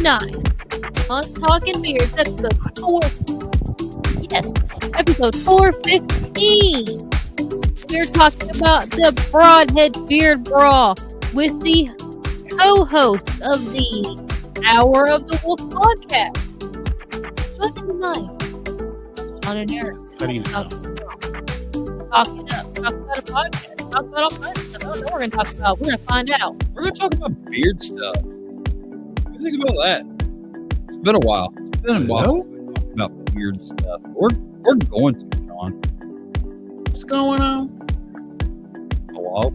tonight on Talking Beards, episode 415. We're talking about the Brodhead Beard Brawl with the co-hosts of the Hour of the Wolf podcast. Joining tonight, Shawn and Darren. How do you know? Talking about a podcast, talk about all kinds of stuff. I don't know what we're going to talk about. We're going to find out. We're going to talk about beard stuff. What do you think about that? It's been a while. It's been a while about weird stuff. We're going to, Shawn. What's going on? Hello?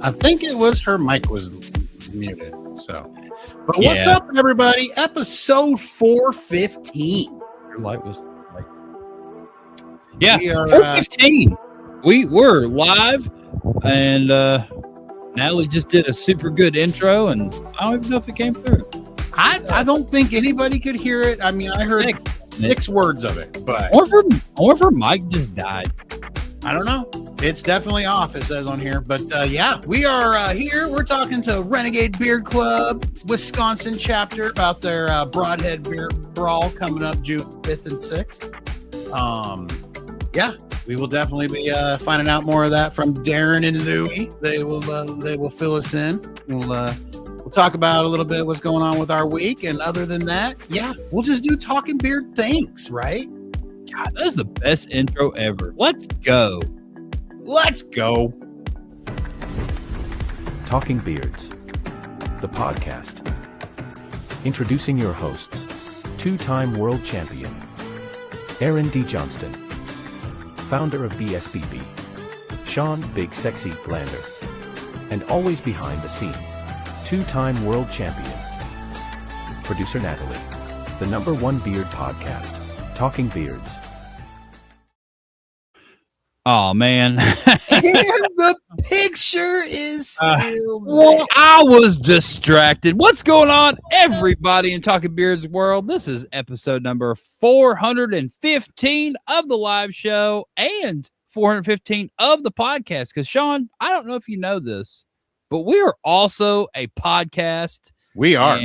I think it was her mic was muted. So, but what's up, everybody? Episode 415. Your light was like, yeah, we are, 415. We're live, and Natalie just did a super good intro, and I don't even know if it came through. I don't think anybody could hear it. I mean, I heard six words of it, but I wonder if her mic just died. I don't know. It's definitely off, it says on here. But yeah, we are here. We're talking to Renegade Beard Club, Wisconsin chapter about their Brodhead Beard Brawl coming up June 5th and 6th. Yeah, we will definitely be finding out more of that from Darren and Luwy. They will fill us in. We'll talk about a little bit what's going on with our week, and other than that, yeah, we'll just do talking beard things, right? God, that is the best intro ever. Let's go. Let's go. Talking Beards, the podcast. Introducing your hosts, two-time world champion, Aaron D. Johnston, founder of BSBB, Shawn Big Sexy Glander, and always behind the scene, two-time world champion, producer Natalie, the #1 beard podcast, Talking Beards. Oh, man. And the picture is still well, I was distracted. What's going on, everybody in Talking Beards world? This is episode number 415 of the live show and 415 of the podcast. Because, Shawn, I don't know if you know this, but we are also a podcast. We are.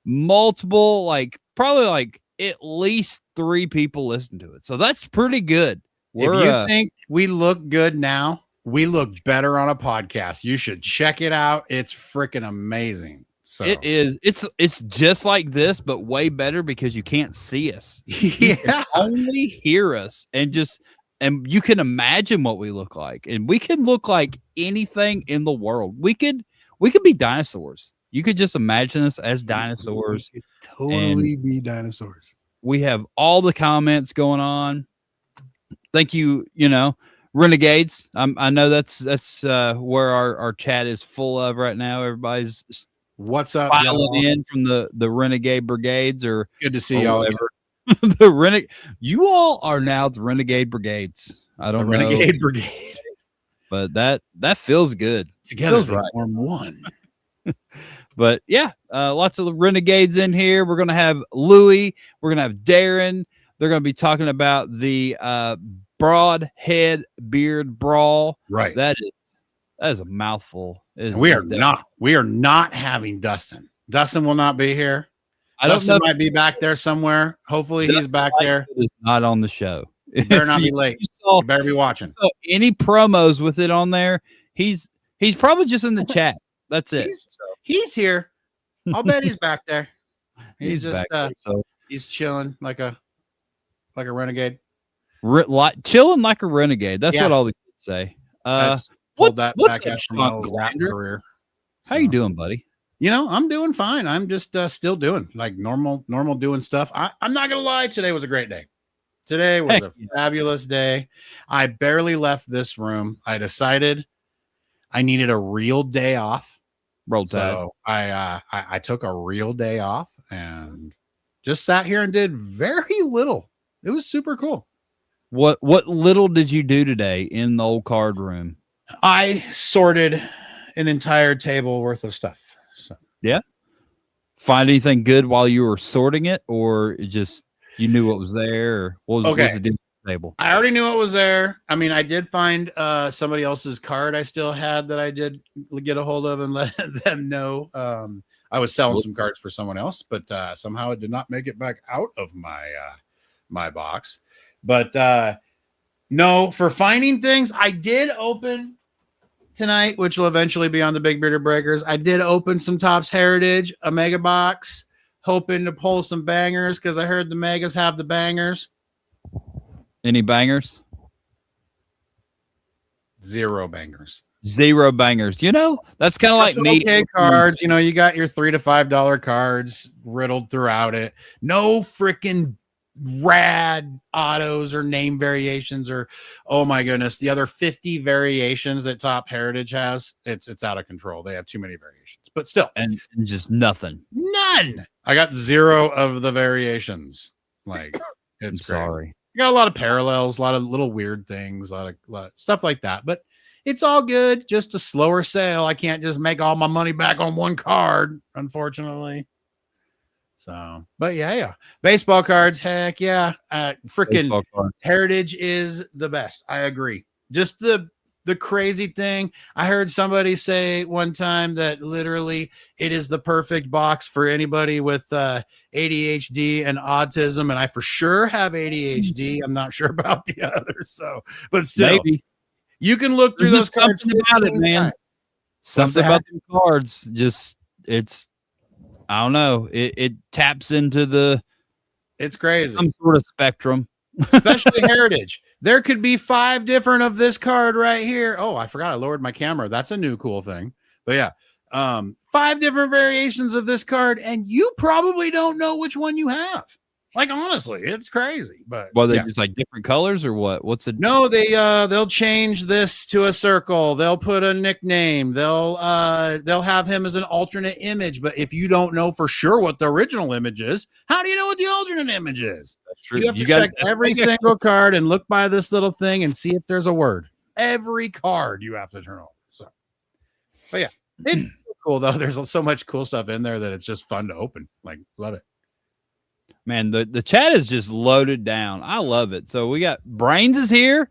Multiple, probably at least 3 people listen to it. So that's pretty good. If you think we look good now, we look better on a podcast. You should check it out. It's freaking amazing. So it is. It's just like this, but way better because you can't see us. Yeah. You can only hear us and you can imagine what we look like. And we can look like anything in the world. We could be dinosaurs. You could just imagine us as dinosaurs. We could totally be dinosaurs. We have all the comments going on. Thank you, Renegades. I know that's where our chat is full of right now. Everybody's what's up, filing in from the Renegade Brigades, or good to see y'all. You all are now the Renegade Brigades. I don't know, Renegade Brigade, but that feels good. Together, feels right. Form one. But yeah, lots of Renegades in here. We're gonna have Luwy. We're gonna have Darren. They're going to be talking about the Brodhead Beard Brawl. Right. That is a mouthful. We are not having Dustin. Dustin will not be here. Dustin might be back there somewhere. Hopefully he's back there. Is not on the show. You better not be late. You better be watching. Any promos with it on there, he's probably just in the chat. That's it. He's here. I'll bet he's back there. He's just back there, he's chilling like a renegade. Chilling like a renegade. That's what all the kids say. What's that what's back up, from my rap Glander? career. How you doing, buddy? I'm doing fine. I'm just still doing like normal doing stuff. I'm not gonna lie, today was a great day. Today was a fabulous day. I barely left this room. I decided I needed a real day off. So I took a real day off and just sat here and did very little. It was super cool. What little did you do today in the old card room? I sorted an entire table worth of stuff. So yeah. Find anything good while you were sorting it, or just you knew what was there? Or what was the table? I already knew what was there. I mean, I did find somebody else's card I still had that I did get a hold of and let them know. I was selling some cards for someone else, but somehow it did not make it back out of my box. But no, for finding things, I did open tonight, which will eventually be on the Big Bearded Breakers. I did open some Topps Heritage, a mega box, hoping to pull some bangers because I heard the megas have the bangers. Any bangers? Zero bangers. Zero bangers. You know, that's kind of like me. Okay, cards. You know, you got your $3 to $5 cards riddled throughout it. No freaking rad autos or name variations or, oh my goodness, the other 50 variations that Top Heritage has. It's out of control. They have too many variations, but still, and just nothing. None. I got zero of the variations. Like, it's crazy. Sorry. You got a lot of parallels, a lot of little weird things, a lot of stuff like that, but it's all good. Just a slower sale. I can't just make all my money back on one card, unfortunately. So, but yeah. Baseball cards, heck yeah. Freaking Heritage is the best. I agree. Just the crazy thing. I heard somebody say one time that literally it is the perfect box for anybody with ADHD and autism. And I for sure have ADHD. I'm not sure about the others. So, but still, maybe you can look through those cards. Something about it, man. Something about the cards. Just, I don't know. It taps into it's crazy. Some sort of spectrum. Especially Heritage. There could be 5 different of this card right here. Oh, I forgot I lowered my camera. That's a new cool thing. But yeah, 5 different variations of this card, and you probably don't know which one you have. Like, honestly, it's crazy. But well, they just like different colors or what? What's it? No, they'll change this to a circle. They'll put a nickname. They'll have him as an alternate image. But if you don't know for sure what the original image is, how do you know what the alternate image is? That's true. You have to check every single card and look by this little thing and see if there's a word. Every card you have to turn over. So, but yeah, it's cool though. There's so much cool stuff in there that it's just fun to open. Like, love it. Man, the chat is just loaded down. I love it. So we got Brains is here.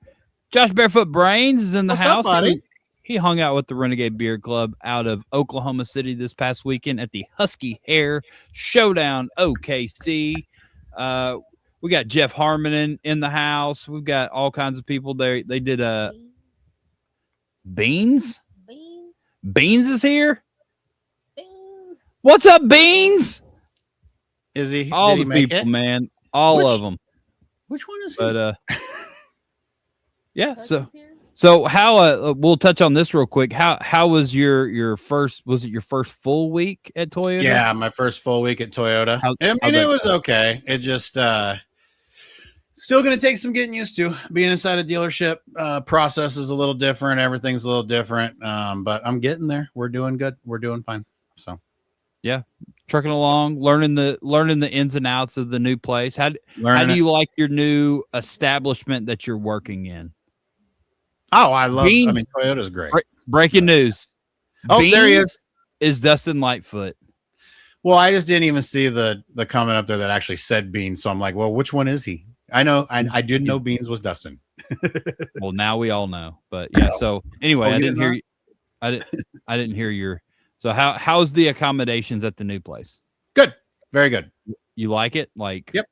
Josh Barefoot Brains is in the house. Up, buddy? He hung out with the Renegade Beard Club out of Oklahoma City this past weekend at the Husky Hair Showdown OKC. We got Jeff Harmon in the house. We've got all kinds of people there. They did Beans. Beans is here. Beans. What's up, Beans? Is he all did he the make people, it? man? All of them. Which one is he? But yeah. So how? We'll touch on this real quick. How was your first? Was it your first full week at Toyota? Yeah, my first full week at Toyota. It was okay. It just still going to take some getting used to. Being inside a dealership process is a little different. Everything's a little different. But I'm getting there. We're doing good. We're doing fine. So yeah. Trucking along, learning the ins and outs of the new place. How do you like your new establishment that you're working in? Oh, I love Beans. I mean, Toyota's great. Breaking news. Oh, Beans there he is Dustin Lightfoot. Well, I just didn't even see the comment up there that actually said Beans. So I'm like, well, which one is he? I know. I didn't know Beans was Dustin. Well, now we all know. But yeah. So anyway, I didn't hear you. I didn't hear your. So how's the accommodations at the new place? Good. Very good. You like it? Like, yep.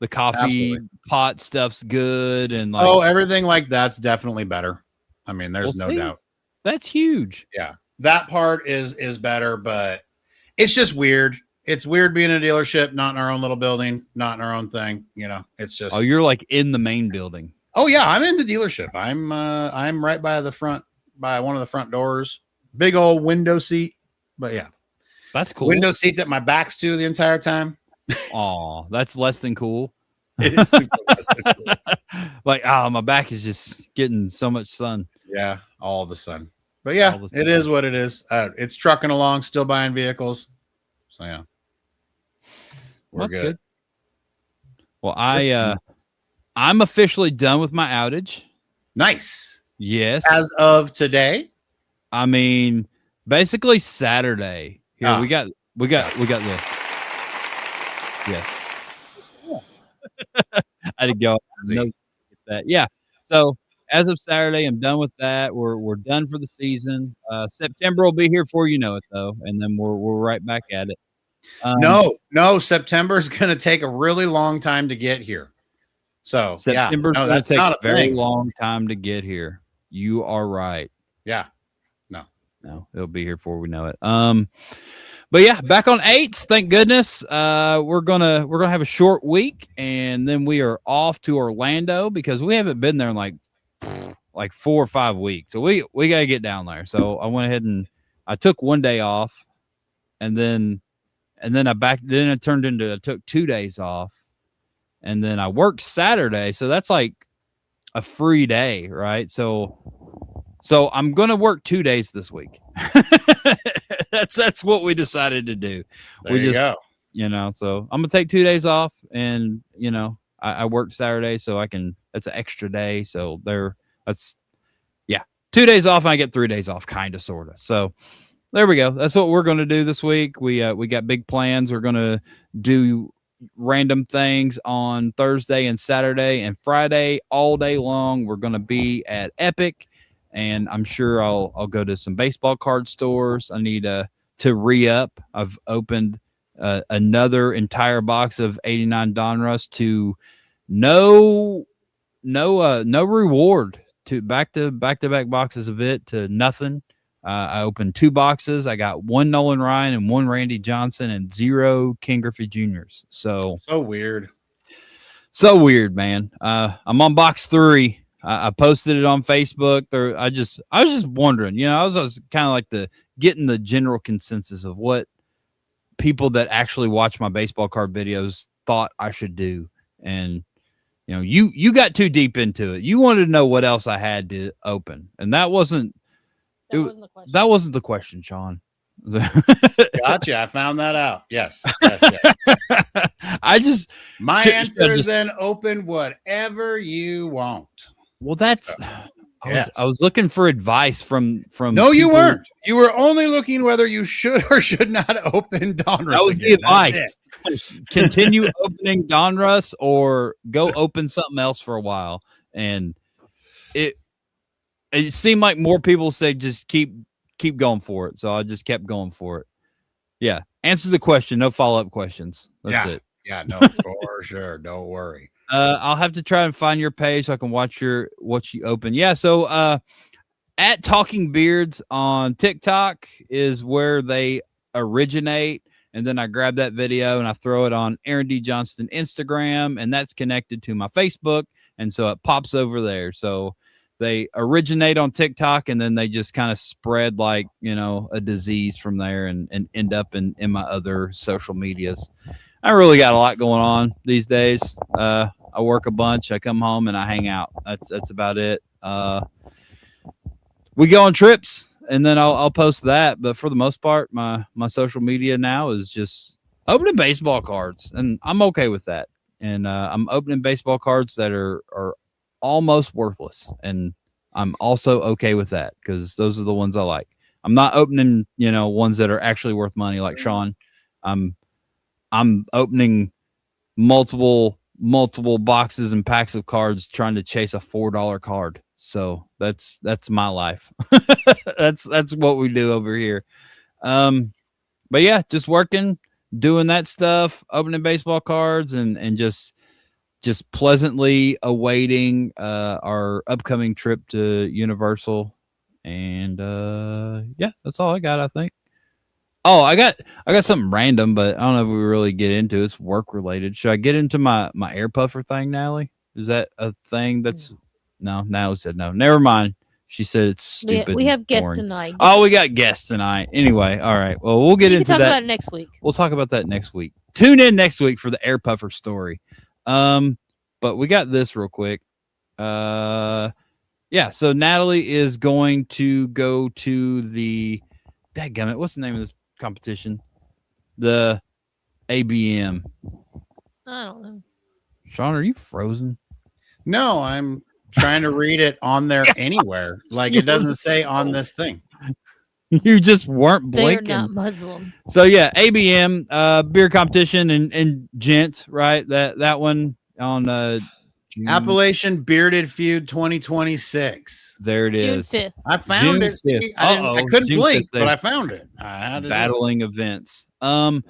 The coffee pot stuff's good. And like, everything like that's definitely better. I mean, there's no doubt. That's huge. Yeah. That part is better, but it's just weird. It's weird being in a dealership, not in our own little building, not in our own thing. You know, it's just. Oh, you're like in the main building. Oh yeah. I'm in the dealership. I'm right by one of the front doors. Big old window seat, but yeah, that's cool. Window seat that my back's to the entire time. Oh, that's less than cool. It is super less than cool. Like, my back is just getting so much sun. Yeah, all the sun. But yeah, it is what it is. It's trucking along, still buying vehicles. So yeah, we're good. Well, I'm officially done with my outage. Nice. Yes. As of today. I mean, basically Saturday. Here we got this. Yes. I didn't go. No, that. Yeah. So as of Saturday, I'm done with that. We're done for the season. September will be here before you know it, though, and then we're right back at it. No, September's going to take a really long time to get here. So September's yeah, going to take not a very thing. long time to get here. You are right. Yeah. No, it'll be here before we know it. But yeah, back on 8s. Thank goodness. We're gonna have a short week, and then we are off to Orlando because we haven't been there in like 4 or 5 weeks. So we gotta get down there. So I went ahead and I took 1 day off, and then I took 2 days off, and then I worked Saturday. So that's like a free day, right? So I'm going to work 2 days this week. That's what we decided to do. There you go. So I'm going to take 2 days off, and, I worked Saturday, so that's an extra day. So 2 days off, and I get 3 days off, kind of, sort of. So there we go. That's what we're going to do this week. We got big plans. We're going to do random things on Thursday and Saturday and Friday all day long. We're going to be at Epic. And I'm sure I'll go to some baseball card stores. I need to re-up. I've opened another entire box of 89 Donruss to no reward, to back-to-back boxes of it to nothing. I opened 2 boxes. I got 1 Nolan Ryan and 1 Randy Johnson and 0 Ken Griffey Jr.'s. So weird. So weird, man. I'm on box 3. I posted it on Facebook. I was just wondering, I was kind of like getting the general consensus of what people that actually watch my baseball card videos thought I should do. And, you got too deep into it. You wanted to know what else I had to open. And that wasn't the question, Shawn. Gotcha. I found that out. Yes. My answer is then open whatever you want. Well, that's. I was looking for advice from. No, you weren't. You were only looking whether you should or should not open Donruss. That was the advice. Continue opening Donruss or go open something else for a while. And it seemed like more people say just keep going for it. So I just kept going for it. Yeah. Answer the question. No follow-up questions. That's it. Yeah. No, for sure. Don't worry. I'll have to try and find your page so I can watch what you open. Yeah, so at Talking Beards on TikTok is where they originate, and then I grab that video and I throw it on Aaron D. Johnston Instagram, and that's connected to my Facebook, and so it pops over there. So they originate on TikTok, and then they just kind of spread like, a disease from there and end up in my other social medias. I really got a lot going on these days. I work a bunch. I come home and I hang out. That's about it. We go on trips, and then I'll post that. But for the most part, my social media now is just opening baseball cards, and I'm okay with that. And I'm opening baseball cards that are almost worthless, and I'm also okay with that because those are the ones I like. I'm not opening, ones that are actually worth money like Shawn. I'm opening multiple boxes and packs of cards trying to chase a $4 card. So that's my life. that's what we do over here. But yeah, just working, doing that stuff, opening baseball cards and just pleasantly awaiting our upcoming trip to Universal. And yeah, that's all I got, I think. Oh, I got something random, but I don't know if we really get into it. It's work related. Should I get into my air puffer thing, Natalie? Is that a thing that's no? Natalie said no. Never mind. She said it's stupid. We have guests tonight. Oh, we got guests tonight. Anyway, all right. Well, we'll get into that. Talk about it next week. We'll talk about that next week. Tune in next week for the air puffer story. But we got this real quick. Yeah. So Natalie is going to go to the. Dadgummit, what's the name of this competition? The ABM. I don't know. Shawn, are you frozen? No, I'm trying to read it on there anywhere. Like it doesn't say on this thing. You just weren't blinking. They're not Muslim. So yeah, ABM beer competition and gents, right? That one on Appalachian Bearded Feud 2026. There it June is. 5th. I found June it. See, 5th. I couldn't June blink, 5th, but I found it. I had to battling events. But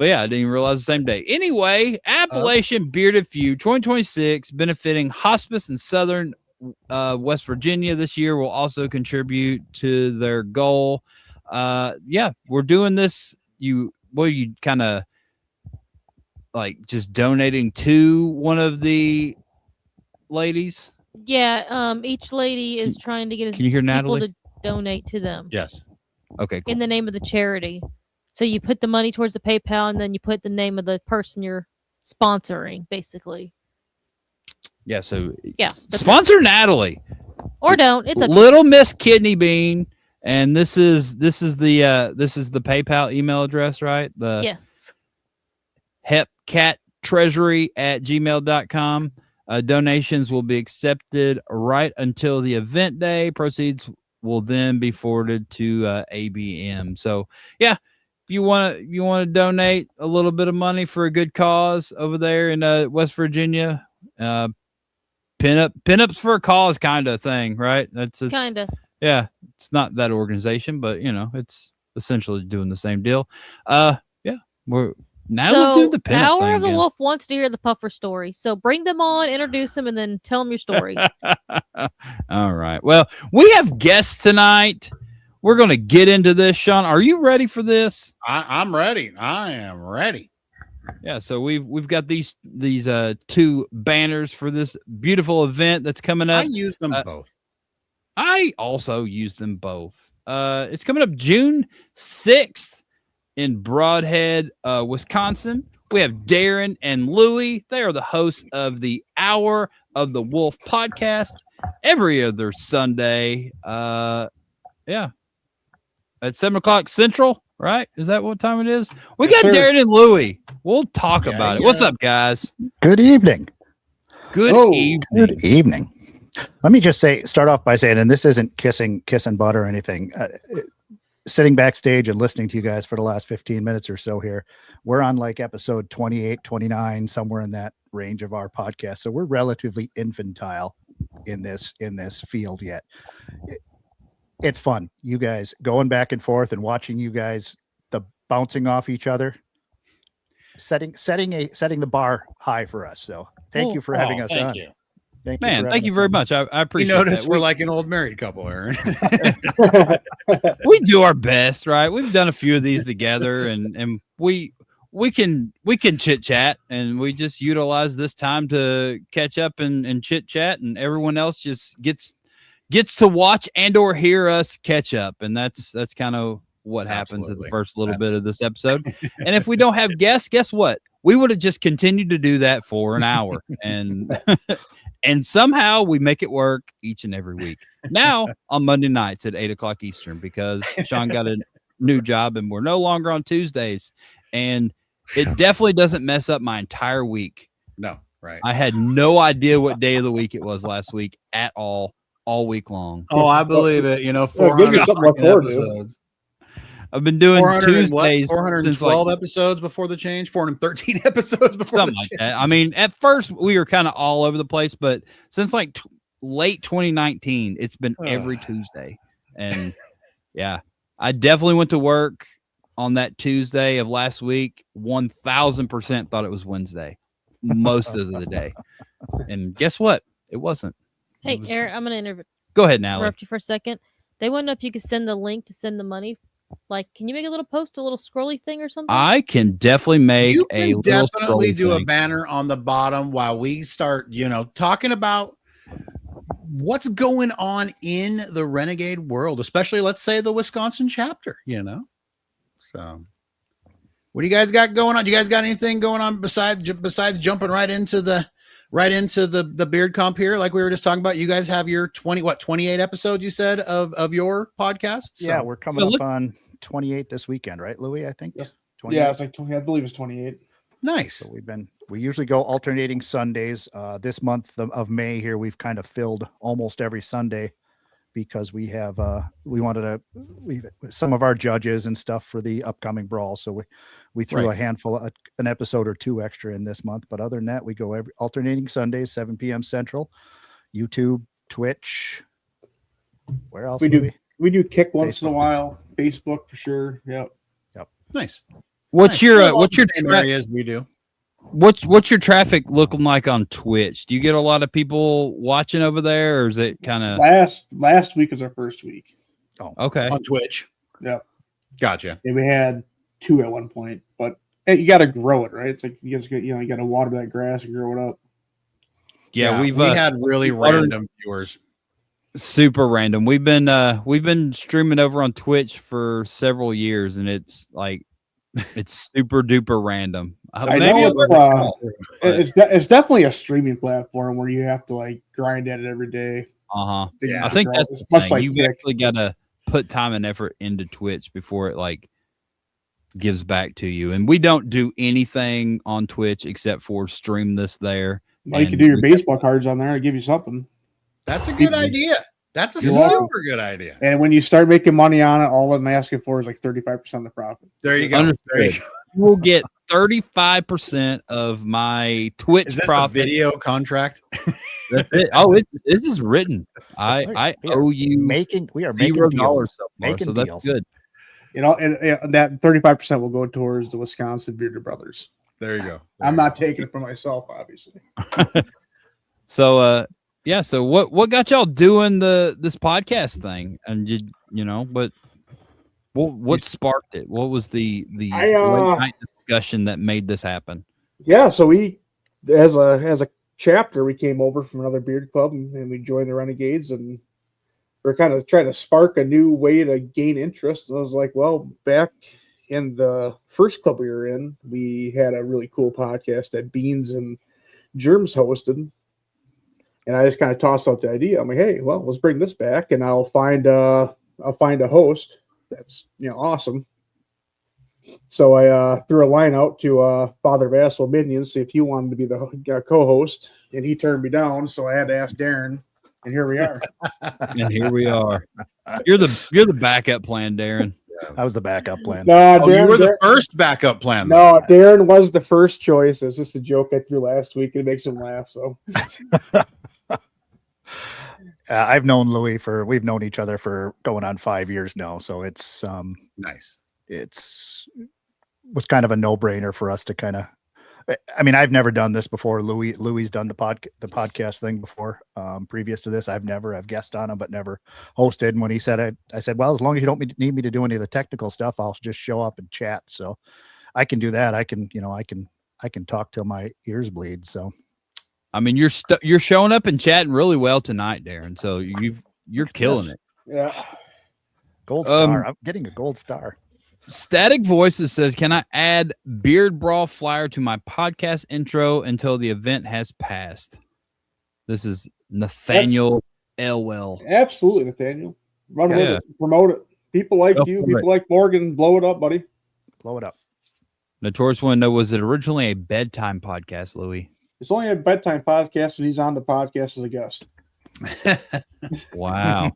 yeah, I didn't even realize the same day. Anyway, Appalachian Bearded Feud 2026, benefiting hospice in Southern West Virginia this year, will also contribute to their goal. Yeah, we're doing this. You kind of like just donating to one of the ladies? Yeah, each lady is trying to get Can you hear people Natalie? to donate to them Yes. Okay, cool. in the name of the charity. So you put the money towards the PayPal, and then you put the name of the person you're sponsoring, basically. Yeah, so Yeah, that's sponsor Natalie. Or don't. It's a Little Miss Kidney Bean, and this is the PayPal email address, right? The yes. hepcattreasury@gmail.com. Donations will be accepted right until the event day. Proceeds will then be forwarded to ABM. So yeah, if you want to donate a little bit of money for a good cause over there in West Virginia, pinups for a cause kind of thing, right? It's Kind of. yeah. It's not that organization, but it's essentially doing the same deal. Yeah, we're. Now let's do the pinup Hour thing of the again. Wolf wants to hear the Puffer story. So bring them on, introduce them, and then tell them your story. All right. Well, we have guests tonight. We're going to get into this. Shawn, are you ready for this? I'm ready. I am ready. Yeah. So we've got these two banners for this beautiful event that's coming up. I use them both. I also use them both. It's coming up June 6th. In Brodhead, Wisconsin. We have Darren and Luwy. They are the hosts of the Hour of the Wolf podcast every other Sunday. Yeah. At 7:00 Central, right? Is that what time it is? We got Darren and Luwy. We'll talk about it. What's up, guys? Good evening. Good evening. Good evening. Let me just start off by saying, and this isn't kissing butt or anything. Sitting backstage and listening to you guys for the last 15 minutes or so here, we're on like episode 28, 29, somewhere in that range of our podcast. So we're relatively infantile in this field yet. It's fun. You guys going back and forth and watching you guys, the bouncing off each other, setting the bar high for us. So thank you for having us on. You. Thank you very much. I appreciate You notice that. we're like an old married couple, Aaron. We do our best, right? We've done a few of these together, and we can chit chat, and we just utilize this time to catch up and chit chat, and everyone else just gets to watch and or hear us catch up, and that's kind of what happens at the first little bit of this episode. And if we don't have guests, guess what? We would have just continued to do that for an hour, and and somehow we make it work each and every week. Now on Monday nights at 8:00 Eastern, because Shawn got a new job and we're no longer on Tuesdays, and it definitely doesn't mess up my entire week. No, right. I had no idea what day of the week it was last week at all week long. Oh, I believe it. 400 episodes. I've been doing 400 Tuesdays 412 episodes before the change, 413 episodes before something like that. I mean, at first we were kind of all over the place, but since like late 2019, it's been every Tuesday. And yeah, I definitely went to work on that Tuesday of last week. 1000% thought it was Wednesday most of the day. And guess what? It wasn't. Hey, Aaron, I'm going to Go ahead, Natalie. interrupt you for a second. They want to know if you could send the link to send the money. Like, can you make a little post, a little scrolly thing or something? I can definitely make You a can little definitely scrolly do a thing. banner on the bottom while we start, talking about what's going on in the Renegade world, especially, let's say, the Wisconsin chapter, So, what do you guys got going on? Do you guys got anything going on besides jumping right into the beard comp here, like we were just talking about? You guys have your 28 episodes, you said, of your podcast? So. Yeah, we're coming up on 28 this weekend, right, Louis? I think. Yes. 28. Yeah, it's like 20, I believe it's 28. Nice. So we usually go alternating Sundays. This month of May here, we've kind of filled almost every Sunday because we have we wanted to some of our judges and stuff for the upcoming brawl. So we threw a handful, an episode or two extra in this month. But other than that, we go every alternating Sundays, 7 p.m. Central, YouTube, Twitch. Where else we do Kick once in a while, Facebook for sure. Yep. Nice. What's your areas we do? What's your traffic looking like on Twitch? Do you get a lot of people watching over there, or is it kind of last week was our first week? Oh, okay. On Twitch. Yep. Gotcha. And we had 2 at one point, but you got to grow it, right? It's like you got to water that grass and grow it up. Yeah, we had really random viewers. Super random. We've been streaming over on Twitch for several years, and it's like it's super duper random. I know it's definitely a streaming platform where you have to like grind at it every day. Yeah, I think that's the thing. Like you actually got to put time and effort into Twitch before it like gives back to you. And we don't do anything on Twitch except for stream this there. Well, you can do your baseball cards on there. I'll give you something. That's a good idea. That's a super good idea. And when you start making money on it, all I'm asking for is like 35% of the profit. There you go. You will get 35% of my Twitch profit. Video contract. That's it. Oh, this is written. I owe you we are making $0 so far, so that's good. You know, and that 35% will go towards the Wisconsin Beard Brothers. There you go. I'm not taking it for myself, obviously. So yeah, so what got y'all doing this podcast thing? And what sparked it? What was the late night discussion that made this happen? Yeah, so we as a chapter we came over from another beard club and we joined the Renegades, and we're kind of trying to spark a new way to gain interest. And I was like, well, back in the first club we were in, we had a really cool podcast that Beans and Germs hosted. And I just kind of tossed out the idea. I'm like, hey, well, let's bring this back, and I'll find a host that's awesome. So I threw a line out to Father Vassal Minions, see if he wanted to be the co-host, and he turned me down. So I had to ask Darren, and here we are. And here we are. You're the backup plan, Darren. I was the backup plan. No, Darren, you were the first backup plan. No, Darren was the first choice. It's just a joke I threw last week. It makes him laugh. So. I've known Louis we've known each other for going on 5 years now. So it's nice. Was kind of a no-brainer for us to kind of, I mean, I've never done this before. Louis's done the podcast thing before. Previous to this, I've guest on him, but never hosted. And when he said it, I said, well, as long as you don't need me to do any of the technical stuff, I'll just show up and chat. So I can do that. I can talk till my ears bleed. So. I mean, you're showing up and chatting really well tonight, Darren. So you're killing it. Yeah. Gold star. I'm getting a gold star. Static Voices says, can I add Beard Brawl flyer to my podcast intro until the event has passed? This is Nathaniel Elwell. Absolutely, Nathaniel. Run with it. Promote it. People like you. People like Morgan. Blow it up, buddy. Blow it up. Notorious want to know, was it originally a bedtime podcast, Louis? It's only a bedtime podcast when he's on the podcast as a guest. Wow.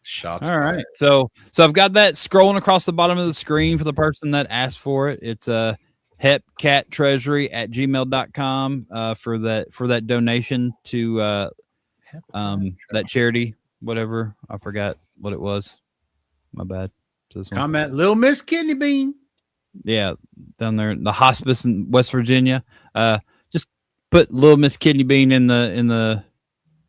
Shots. All right. So I've got that scrolling across the bottom of the screen for the person that asked for it. It's hepcattreasury@gmail.com for that donation to that charity, whatever. I forgot what it was. My bad. Comment Little Miss Kidney Bean. Yeah, down there in the hospice in West Virginia. Just put Little Miss Kidney Bean in the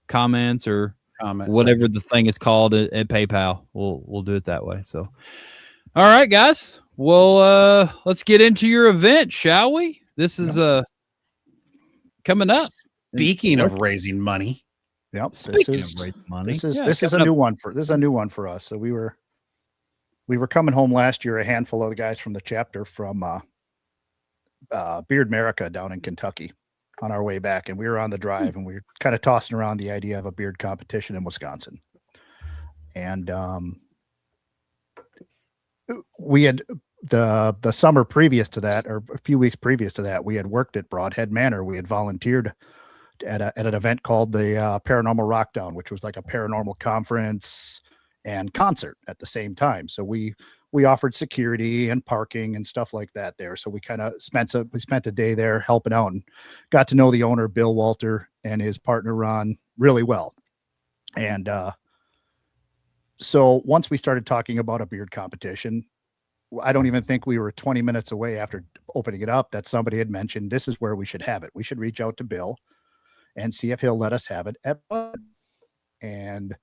comments or whatever the thing is called at PayPal. We'll do it that way. So, all right, guys. Well, let's get into your event, shall we? This is coming up. Speaking of raising money. Yep. Speaking of raising money. This is a new one for us. So we were coming home last year, a handful of the guys from the chapter from Beard America down in Kentucky on our way back. And we were on the drive and we were kind of tossing around the idea of a beard competition in Wisconsin. And we had the summer previous to that, or a few weeks previous to that, we had worked at Brodhead Manor. We had volunteered at an event called the Paranormal Rockdown, which was like a paranormal conference and concert at the same time. So we offered security and parking and stuff like that there. So we kind of spent a day there helping out and got to know the owner, Bill Walter, and his partner, Ron, really well. And so once we started talking about a beard competition, I don't even think we were 20 minutes away after opening it up that somebody had mentioned this is where we should have it. We should reach out to Bill and see if he'll let us have it at Bud. And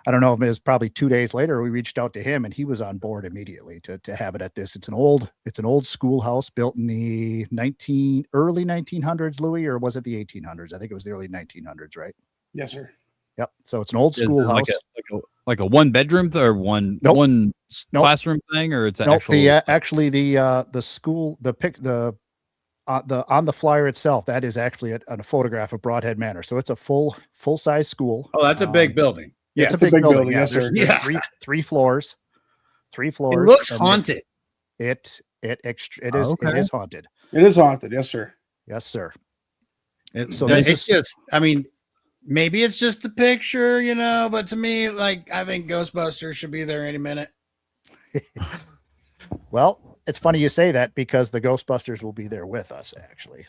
I don't know if it was probably 2 days later, we reached out to him and he was on board immediately to have it at this. It's an old schoolhouse built in the early 1900s, Louis, or was it the 1800s? I think it was the early 1900s, right? Yes, sir. Yep. So it's an old schoolhouse. Like a one bedroom or one classroom thing, or it's actually the school, on the flyer itself, that is actually a photograph of Brodhead Manor. So it's a full size school. Oh, that's a big building. Yeah, it's a big building. Yes, There's sir. three floors. It looks haunted. It is haunted. It is haunted. Yes, sir. Yes, sir. Maybe it's just the picture, but to me, like, I think Ghostbusters should be there any minute. Well, it's funny you say that because the Ghostbusters will be there with us. Actually,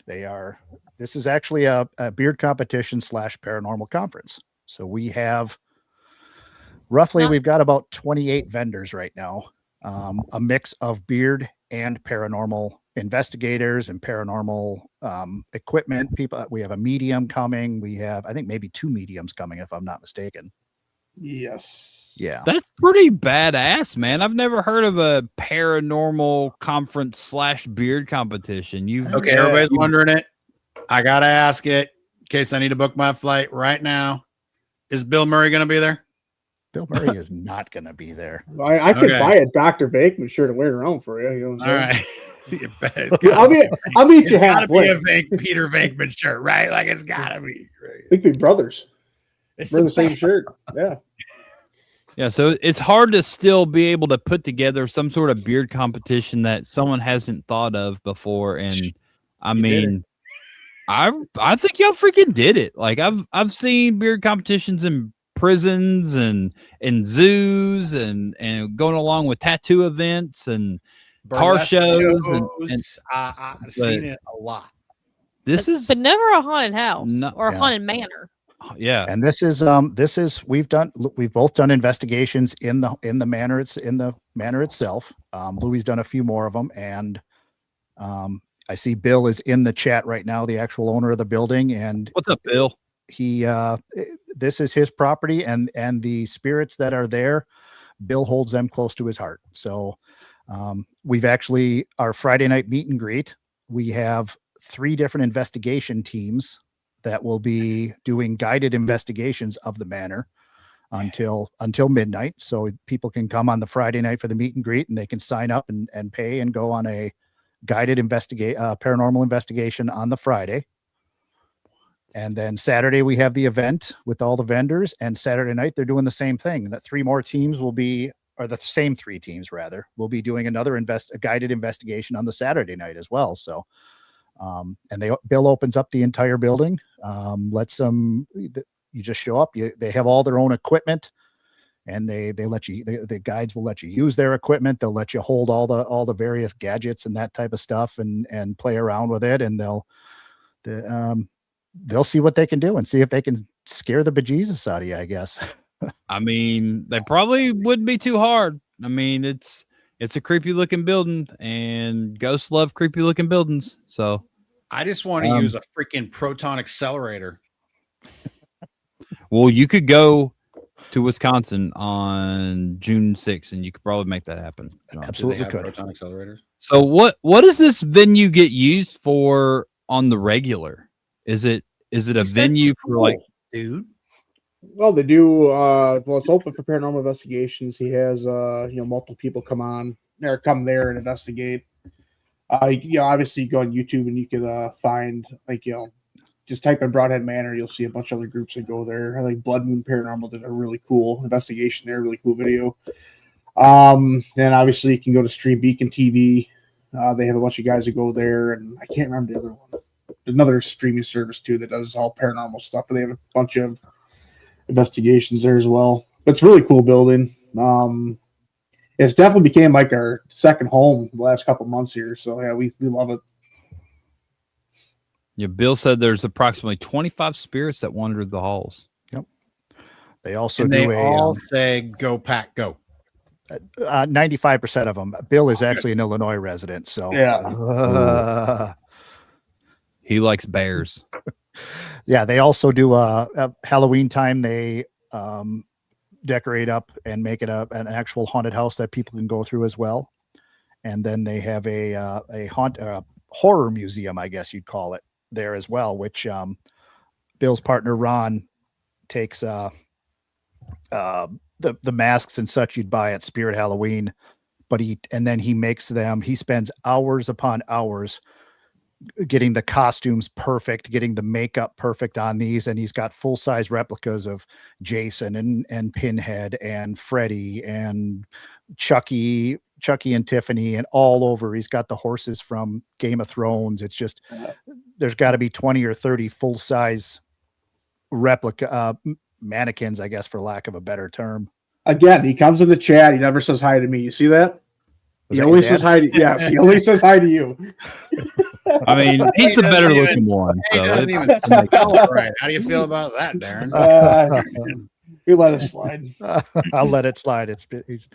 this is actually a beard competition / paranormal conference. So we've got about 28 vendors right now, a mix of beard and paranormal investigators and paranormal equipment people. We have a medium coming. We have, I think, maybe 2 mediums coming, if I'm not mistaken. Yes. Yeah. That's pretty badass, man. I've never heard of a paranormal conference / beard competition. Everybody's wondering it. I got to ask it in case I need to book my flight right now. Is Bill Murray going to be there? Bill Murray is not going to be there. I could buy a Dr. Bakeman shirt and wear it around for you. You know what I'm saying? All right. I'll meet you halfway. It's gotta be a Peter Venkman shirt, right? Like, it's gotta be. We could be brothers. Wear the same best. shirt. Yeah. Yeah, so it's hard to still be able to put together some sort of beard competition that someone hasn't thought of before. And I mean, I think y'all freaking did it. Like, I've seen beard competitions in prisons and in zoos and going along with tattoo events and car shows and I've seen it a lot. But never a haunted house or a haunted manor. Yeah. And this is we've both done investigations in the manor. It's in the manor itself. Louis done a few more of them, and I see Bill is in the chat right now, the actual owner of the building. And what's up, Bill? This is his property, and the spirits that are there, Bill holds them close to his heart. So we've actually, our Friday night meet and greet, we have 3 different investigation teams that will be doing guided investigations of the manor until midnight. So people can come on the Friday night for the meet and greet, and they can sign up and pay and go on a guided paranormal investigation on the Friday. And then Saturday we have the event with all the vendors, and Saturday night they're doing the same thing. That 3 more teams will be, or the same 3 teams rather, will be doing another a guided investigation on the Saturday night as well. So, and Bill opens up the entire building, lets them, you just show up, they have all their own equipment, and they let you, the guides will let you use their equipment. They'll let you hold all the various gadgets and that type of stuff and play around with it. And they'll see what they can do and see if they can scare the bejesus out of you, I guess. I mean, they probably wouldn't be too hard. I mean, it's a creepy looking building, and ghosts love creepy looking buildings. So I just want to use a freaking proton accelerator. Well, you could go to Wisconsin on June 6th, and you could probably make that happen. Absolutely could. Proton accelerators. So what does this venue get used for on the regular? Is it a venue for like, dude? Well, they do. Well, it's open for paranormal investigations. He has, multiple people come there and investigate. Obviously you go on YouTube and you can find, just type in Brodhead Manor. You'll see a bunch of other groups that go there. I think Blood Moon Paranormal did a really cool investigation there, really cool video. Then obviously you can go to Stream Beacon TV. They have a bunch of guys that go there, and I can't remember the other one. another streaming service too that does all paranormal stuff. But they have a bunch of investigations there as well. But it's a really cool building. It's definitely became like our second home the last couple months here. So yeah, we love it. Yeah, Bill said there's approximately 25 spirits that wandered the halls. Yep. They also And do they all say, "Go Pack, go." 95% of them. Bill is actually an Illinois resident, so Yeah. He likes bears. Yeah, they also do a Halloween time. They decorate up and make it an actual haunted house that people can go through as well. And then they have a horror museum, I guess you'd call it, there as well, which Bill's partner Ron takes the masks and such you'd buy at Spirit Halloween, but he makes them. He spends hours upon hours getting the costumes perfect, getting the makeup perfect on these, and he's got full-size replicas of Jason and Pinhead and Freddy and Chucky and Tiffany and all over. He's got the horses from Game of Thrones. It's just there's got to be 20 or 30 full-size replica mannequins, I guess, for lack of a better term. Again, he comes in the chat. He never says hi to me. You see that? He always says hi to he always says hi to you. I mean, he's the better looking one. He So doesn't even spell it right. How do you feel about that, Darren? We let it slide. I'll let it slide. He's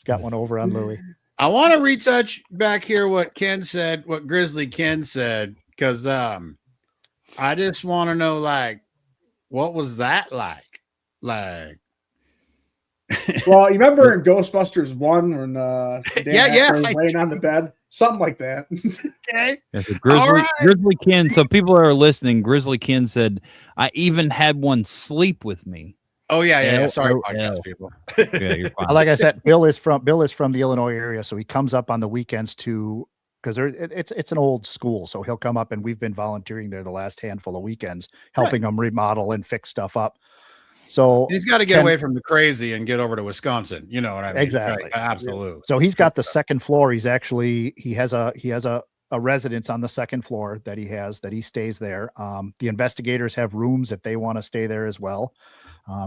got one over on Louie. I want to retouch back here what Ken said, what Grizzly Ken said, because I just want to know, like, what was that like? Like, well, you remember in Ghostbusters 1 when yeah, was laying on the bed? Something like that. Okay. Yeah, so Right. Grizzly Ken. So people that are listening, Grizzly Ken said, I even had one sleep with me. Oh yeah. L- Sorry, L- podcast L. people. Yeah, you're fine. Like I said, Bill is from the Illinois area, so he comes up on the weekends because it's an old school, so he'll come up, and we've been volunteering there the last handful of weekends, helping them remodel and fix stuff up. So He's got to get away from the crazy and get over to Wisconsin. You know what I mean? Exactly. Right, absolutely. So he's got the second floor. He has a residence on the second floor that he stays there. The investigators have rooms if they want to stay there as well.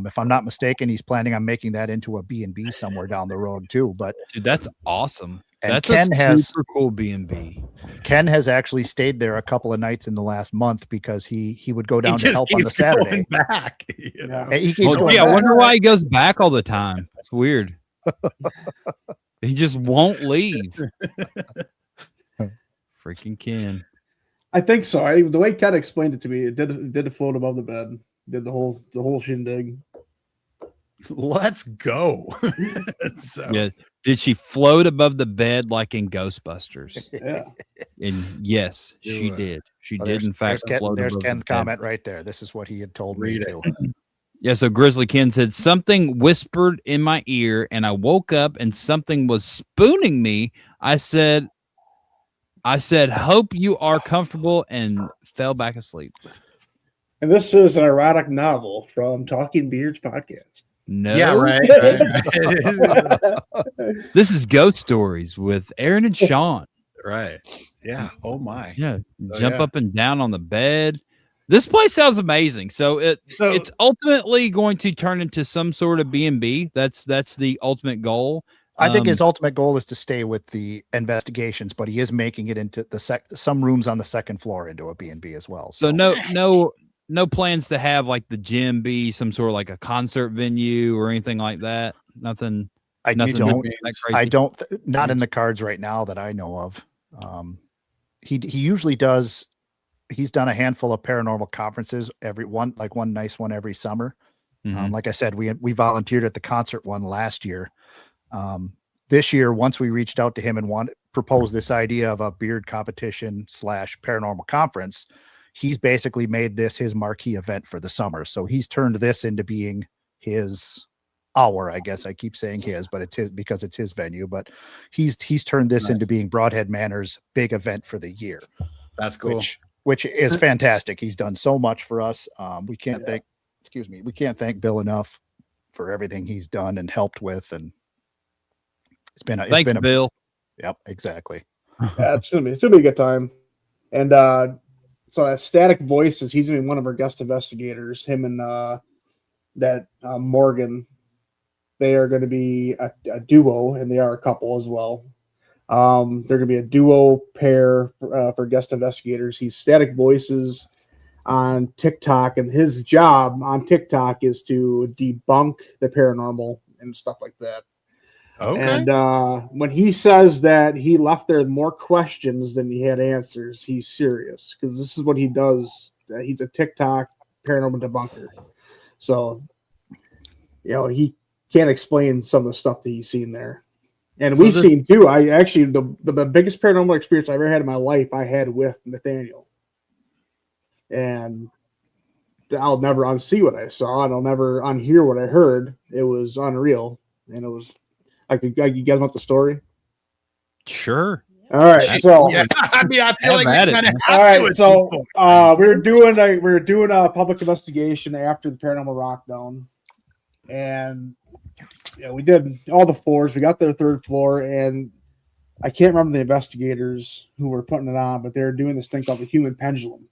If I'm not mistaken, he's planning on making that into a B&B somewhere down the road too. But Dude, that's awesome. And That's Ken a super cool B&B. Ken has actually stayed there a couple of nights in the last month because he would go down to help on the Saturday. Back, you know? He keeps going I back. wonder why he goes back all the time. It's weird. He just won't leave. Freaking Ken. I think so. The way Ken explained it to me, it did float above the bed. Did the whole shindig. Let's go. So, Yeah. Did she float above the bed like in Ghostbusters? Yeah. And yes, she did. She Oh, did, in fact, float there's above Ken's the bed. comment right there. This is what he had told me Read too. Yeah, so Grizzly Ken said, something whispered in my ear, and I woke up and something was spooning me. I said, hope you are comfortable, and fell back asleep. And this is an erotic novel from Talking Beards podcast. No. yeah, right. This is Ghost Stories with Aaron and Shawn. Right. Yeah. Oh my. Yeah. So, Jump yeah. up and down on the bed. This place sounds amazing. So it's ultimately going to turn into some sort of B&B. That's the ultimate goal. I think his ultimate goal is to stay with the investigations, but he is making it into some rooms on the second floor into a B&B as well. So no plans to have like the gym be some sort of like a concert venue or anything like that. Nothing. I nothing don't. that crazy. I don't. Not in the cards right now that I know of. He usually does. He's done a handful of paranormal conferences one nice one every summer. Mhm. Like I said, we volunteered at the concert one last year. This year, once we reached out to him and proposed this idea of a beard competition / paranormal conference, he's basically made this his marquee event for the summer. So he's turned this into being I guess I keep saying his, but it's his because it's his venue. But he's turned this into being Brodhead Manor's big event for the year. That's cool. Which is fantastic. He's done so much for us. We can't thank Bill enough for everything he's done and helped with. And Thanks, Bill. Yep, exactly. Yeah, it's gonna be a good time. And so that Static Voices, he's gonna be one of our guest investigators. Him and Morgan, they are going to be a duo, and they are a couple as well. They're going to be a duo pair for guest investigators. He's Static Voices on TikTok, and his job on TikTok is to debunk the paranormal and stuff like that. Okay. And when he says that he left there with more questions than he had answers, he's serious, because this is what he does. He's a TikTok paranormal debunker. So, he can't explain some of the stuff that he's seen there. And we've seen too. I actually, the biggest paranormal experience I ever had in my life, I had with Nathaniel. And I'll never unsee what I saw, and I'll never unhear what I heard. It was unreal. And it was, you guys want the story? Sure. All right. So, yeah, I mean, I feel like Have we at kind of it. have all right. to So, at we were doing a public investigation after the paranormal rockdown. And we did all the floors. We got to the third floor, and I can't remember the investigators who were putting it on, but they were doing this thing called the human pendulum.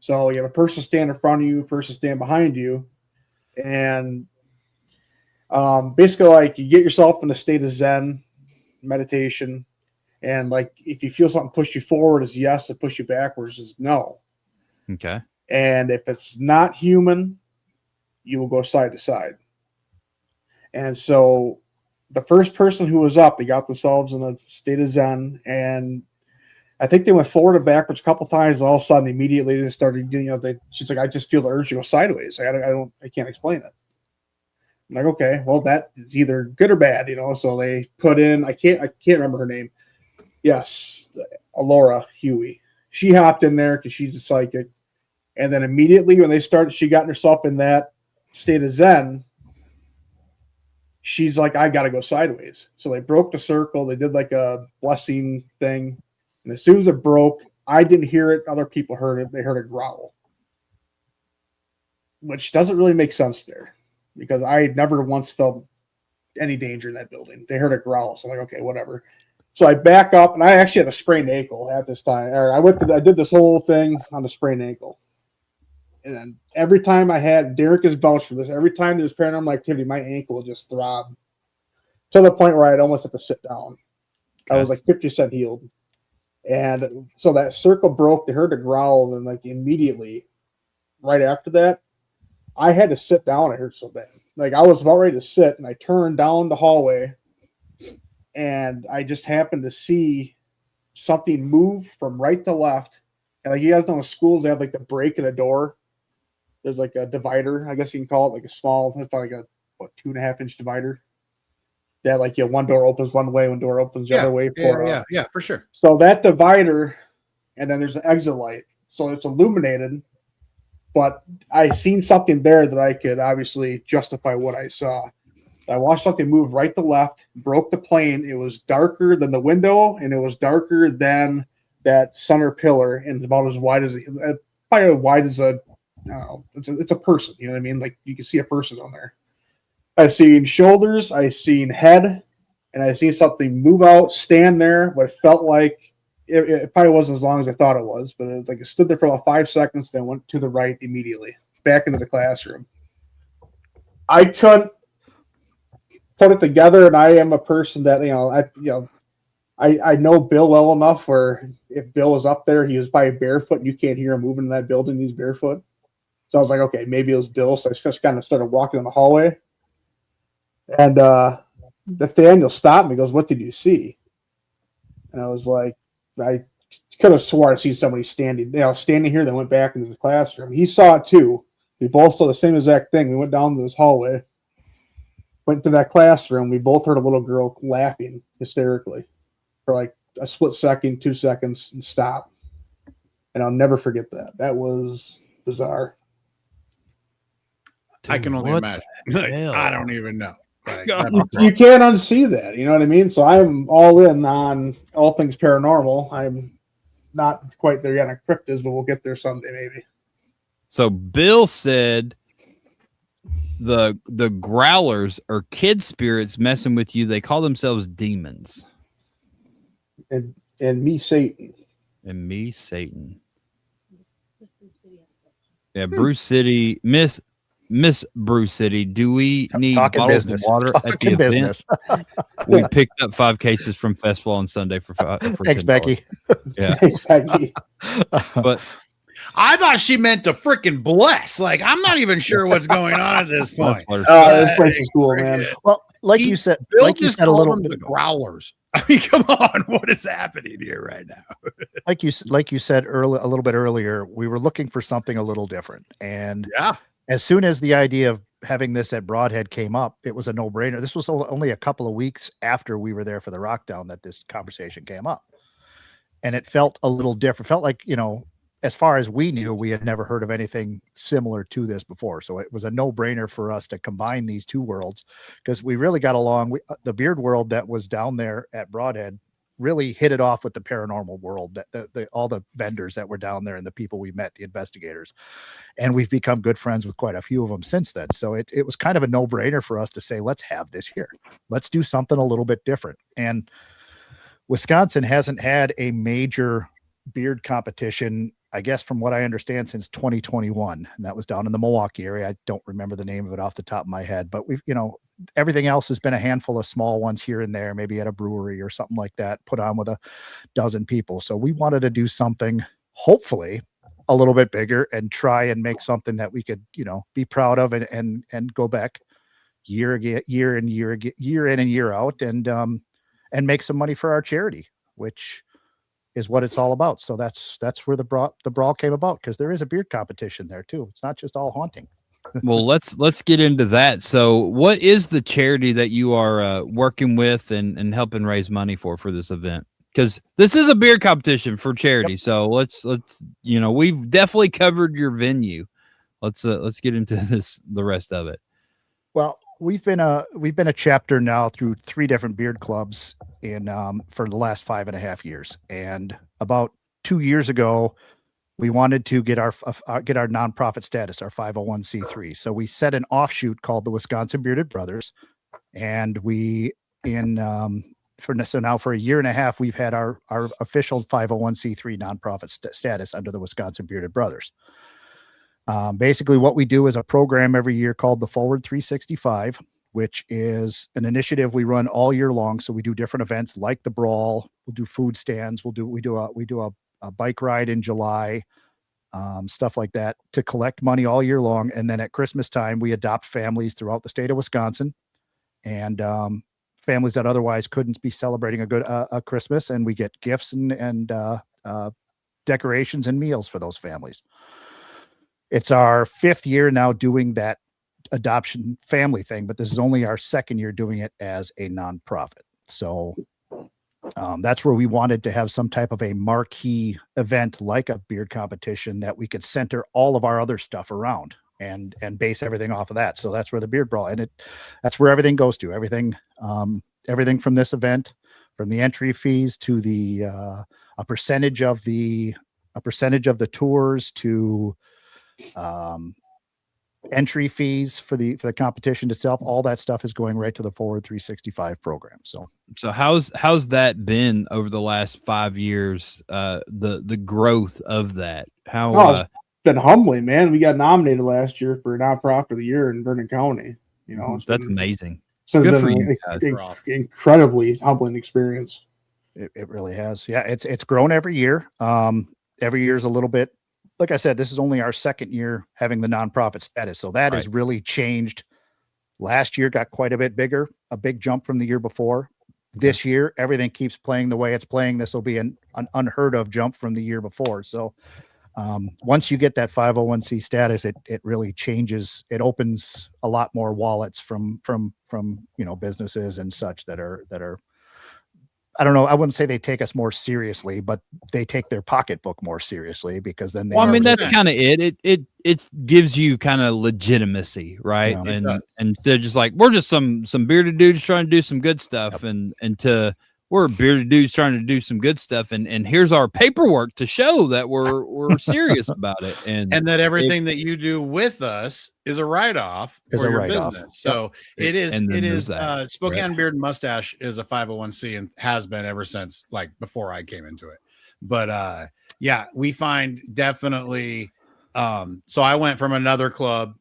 So you have a person stand in front of you, a person stand behind you, and basically, like, you get yourself in a state of Zen meditation, and like if you feel something push you forward is yes, and push you backwards is no. Okay. And if it's not human, you will go side to side. And so the first person who was up, they got themselves in a state of Zen, and I think they went forward and backwards a couple times, and all of a sudden immediately they started, she's like, I just feel the urge to go sideways. I can't explain it. I'm like, okay, well, that is either good or bad, so they put in, I can't remember her name. Yes, Alora Huey. She hopped in there because she's a psychic. And then immediately when she got herself in that state of Zen, she's like, I got to go sideways. So they broke the circle. They did like a blessing thing. And as soon as it broke, I didn't hear it. Other people heard it. They heard a growl, which doesn't really make sense there because I never once felt any danger in that building. They heard a growl. So I'm like, okay, whatever. So I back up, and I actually had a sprained ankle at this time. I did this whole thing on a sprained ankle. And then every time Derek is vouched for this, every time there's paranormal activity, my ankle would just throb to the point where I'd almost have to sit down. Okay. I was like 50% healed. And so that circle broke. They heard a growl, and like immediately, right after that, I had to sit down. I heard so bad. Like I was about ready to sit, and I turned down the hallway, and I just happened to see something move from right to left. And like you guys know in schools, they have like the break in a door. There's like a divider, I guess you can call it, like a small, it's probably like a 2.5-inch divider. Yeah, like one door opens one way, one door opens the other way. Yeah, for sure. So that divider, and then there's an exit light. So it's illuminated, but I seen something there that I could obviously justify what I saw. I watched something move right to left, broke the plane. It was darker than the window, and it was darker than that center pillar, and about as wide as probably as wide as a, I don't know, it's a person. You know what I mean? Like you can see a person on there. I seen shoulders, I seen head, and I seen something move out, stand there. But it felt like it probably wasn't as long as I thought it was, but it was like it stood there for about 5 seconds, then went to the right immediately, back into the classroom. I couldn't put it together, and I am a person that I know Bill well enough where if Bill was up there, he was probably barefoot, and you can't hear him moving in that building. He's barefoot. So I was like, okay, maybe it was Bill. So I just kind of started walking in the hallway. And Nathaniel stopped me. He goes, what did you see? And I was like, I could have swore I'd seen somebody standing here that went back into the classroom. He saw it too. We both saw the same exact thing. We went down this hallway, went to that classroom. We both heard a little girl laughing hysterically for like a split second, 2 seconds, and stop. And I'll never forget that. That was bizarre. Dude, I can only imagine. Like, I don't even know. Like, you can't unsee that. You know what I mean? So I'm all in on all things paranormal. I'm not quite there yet on cryptids, but we'll get there someday maybe. So Bill said the growlers are kid spirits messing with you. They call themselves demons. And me, Satan. And me, Satan. Yeah, Brew City, Miss Brew City. Do we need Talking bottles business. of water at the Talking event? business. We picked up 5 cases from Festival on Sunday for Thanks, $10. Becky. Yeah, Thanks, Becky. but I thought she meant to freaking bless. Like, I'm not even sure what's going on at this point. This place is cool, man. Well, like you said, Bill like you just said a called little them bit the ago, growlers. I mean, come on, what is happening here right now? like you said a little bit earlier, we were looking for something a little different. And Yeah. as soon as the idea of having this at Brodhead came up, it was a no-brainer. This was only a couple of weeks after we were there for the Rockdown that this conversation came up. And it felt a little different. Felt like, as far as we knew, we had never heard of anything similar to this before. So it was a no-brainer for us to combine these two worlds because we really got along. The beard world that was down there at Brodhead really hit it off with the paranormal world, all the vendors that were down there and the people we met, the investigators. And we've become good friends with quite a few of them since then. So it was kind of a no-brainer for us to say, let's have this here. Let's do something a little bit different. And Wisconsin hasn't had a major beard competition, I guess, from what I understand, since 2021. And that was down in the Milwaukee area. I don't remember the name of it off the top of my head, but we've, everything else has been a handful of small ones here and there, maybe at a brewery or something like that, put on with a dozen people. So we wanted to do something, hopefully a little bit bigger and try and make something that we could, be proud of and go back year in and year out and make some money for our charity, which is what it's all about. So that's where the brawl came about, because there is a beard competition there too. It's not just all haunting. well, let's get into that. So what is the charity that you are working with and helping raise money for this event? Because this is a beard competition for charity. Yep. So let's we've definitely covered your venue. Let's get into the rest of it. Well, we've been a chapter now through 3 different beard clubs for the last 5.5 years. And about 2 years ago, we wanted to get our nonprofit status, our 501c3. So we set an offshoot called the Wisconsin Bearded Brothers, and now for a year and a half, we've had our official 501c3 nonprofit status under the Wisconsin Bearded Brothers. Basically, what we do is a program every year called the Forward 365, which is an initiative we run all year long. So we do different events like the brawl. We'll do food stands. We do a bike ride in July, stuff like that, to collect money all year long. And then at Christmas time, we adopt families throughout the state of Wisconsin, and families that otherwise couldn't be celebrating a Christmas, and we get gifts and decorations and meals for those families. It's our 5th year now doing that adoption family thing, but this is only our 2nd year doing it as a nonprofit. So that's where we wanted to have some type of a marquee event like a beard competition that we could center all of our other stuff around and base everything off of that. So that's where the Beard Brawl, and that's where everything goes to. Everything from this event, from the entry fees to the a percentage of the tours to entry fees for the competition itself, all that stuff is going right to the Forward 365 program. So how's that been over the last 5 years? The growth of that, how it's been humbling, man. We got nominated last year for nonprofit of the year in Vernon County. That's amazing. So good it's for been you. Incredibly humbling experience. It really has. Yeah, it's grown every year. Every year is a little bit. Like I said, this is only our 2nd year having the nonprofit status. So that has really changed. Last year got quite a bit bigger, a big jump from the year before. This year, everything keeps playing the way it's playing. This will be an unheard of jump from the year before. So once you get that 501c status, it really changes. It opens a lot more wallets from businesses and such that are, I don't know, I wouldn't say they take us more seriously, but they take their pocketbook more seriously, because then that's kind of it gives you kind of legitimacy, right? Yeah, and instead of just like, we're just some bearded dudes trying to do some good stuff, and to we're bearded dudes trying to do some good stuff, and here's our paperwork to show that we're serious about it, and that everything that you do with us is a write-off for your business. So it is Spokane Beard and Mustache is a 501c and has been ever since, like, before I came into it. But we find definitely So I went from another club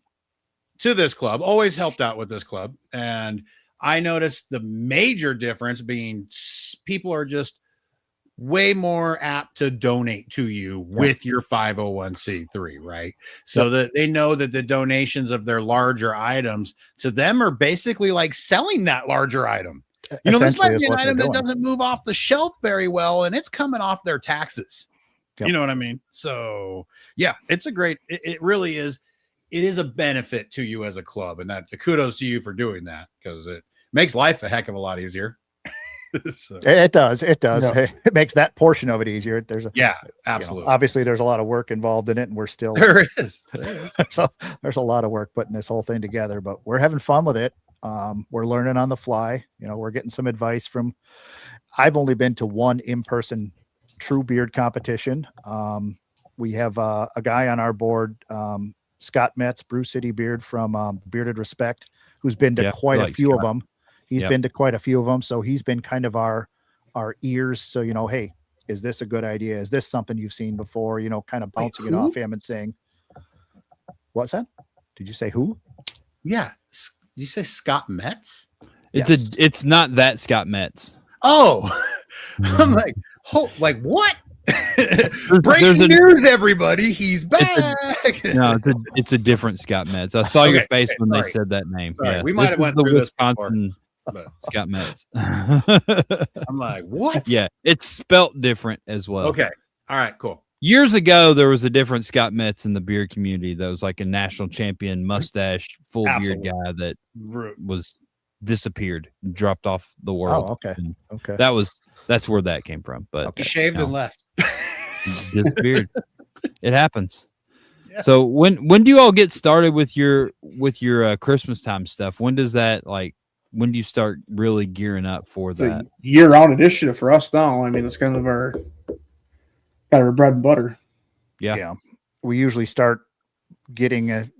to this club, always helped out with this club. And I noticed the major difference being people are just way more apt to donate to you with your 501c3, right? So that they know that the donations of their larger items to them are basically like selling that larger item. You know, this might be an item that doesn't move off the shelf very well, and it's coming off their taxes. You know what I mean? So yeah, it's a great, it really is. It is a benefit to you as a club, and that the kudos to you for doing that, because it makes life a heck of a lot easier. So. It does. It does. Yeah. It makes that portion of it easier. There's absolutely. Obviously, there's a lot of work involved in it, and we're still there is. So there's a lot of work putting this whole thing together, but we're having fun with it. We're learning on the fly. We're getting some advice from. I've only been to one in-person true beard competition. We have a guy on our board, Scott Metz, Brew City Beard from Bearded Respect, who's been to quite a few of them. He's been to quite a few of them. So he's been kind of our ears. So, hey, is this a good idea? Is this something you've seen before? Kind of bouncing it off him and saying, what's that? Did you say who? Yeah. Did you say Scott Metz? It's not that Scott Metz. Oh, I'm like, what? Breaking news, everybody. He's back. It's a different Scott Metz. I saw your face when they said that name. Sorry, yeah, we might have went through this Wisconsin before, Scott Metz. I'm like, what? Yeah, it's spelt different as well. Okay. All right, cool. Years ago, there was a different Scott Metz in the beard community that was like a national champion, mustache, full beard guy that was disappeared, dropped off the world. Oh, okay. And okay. That's where that came from. But he shaved and left. Disappeared. It happens. Yeah. So when do you all get started with your Christmas time stuff? When does that when do you start really gearing up for that? A year-round initiative for us now. I mean, it's kind of our bread and butter. Yeah. We usually start getting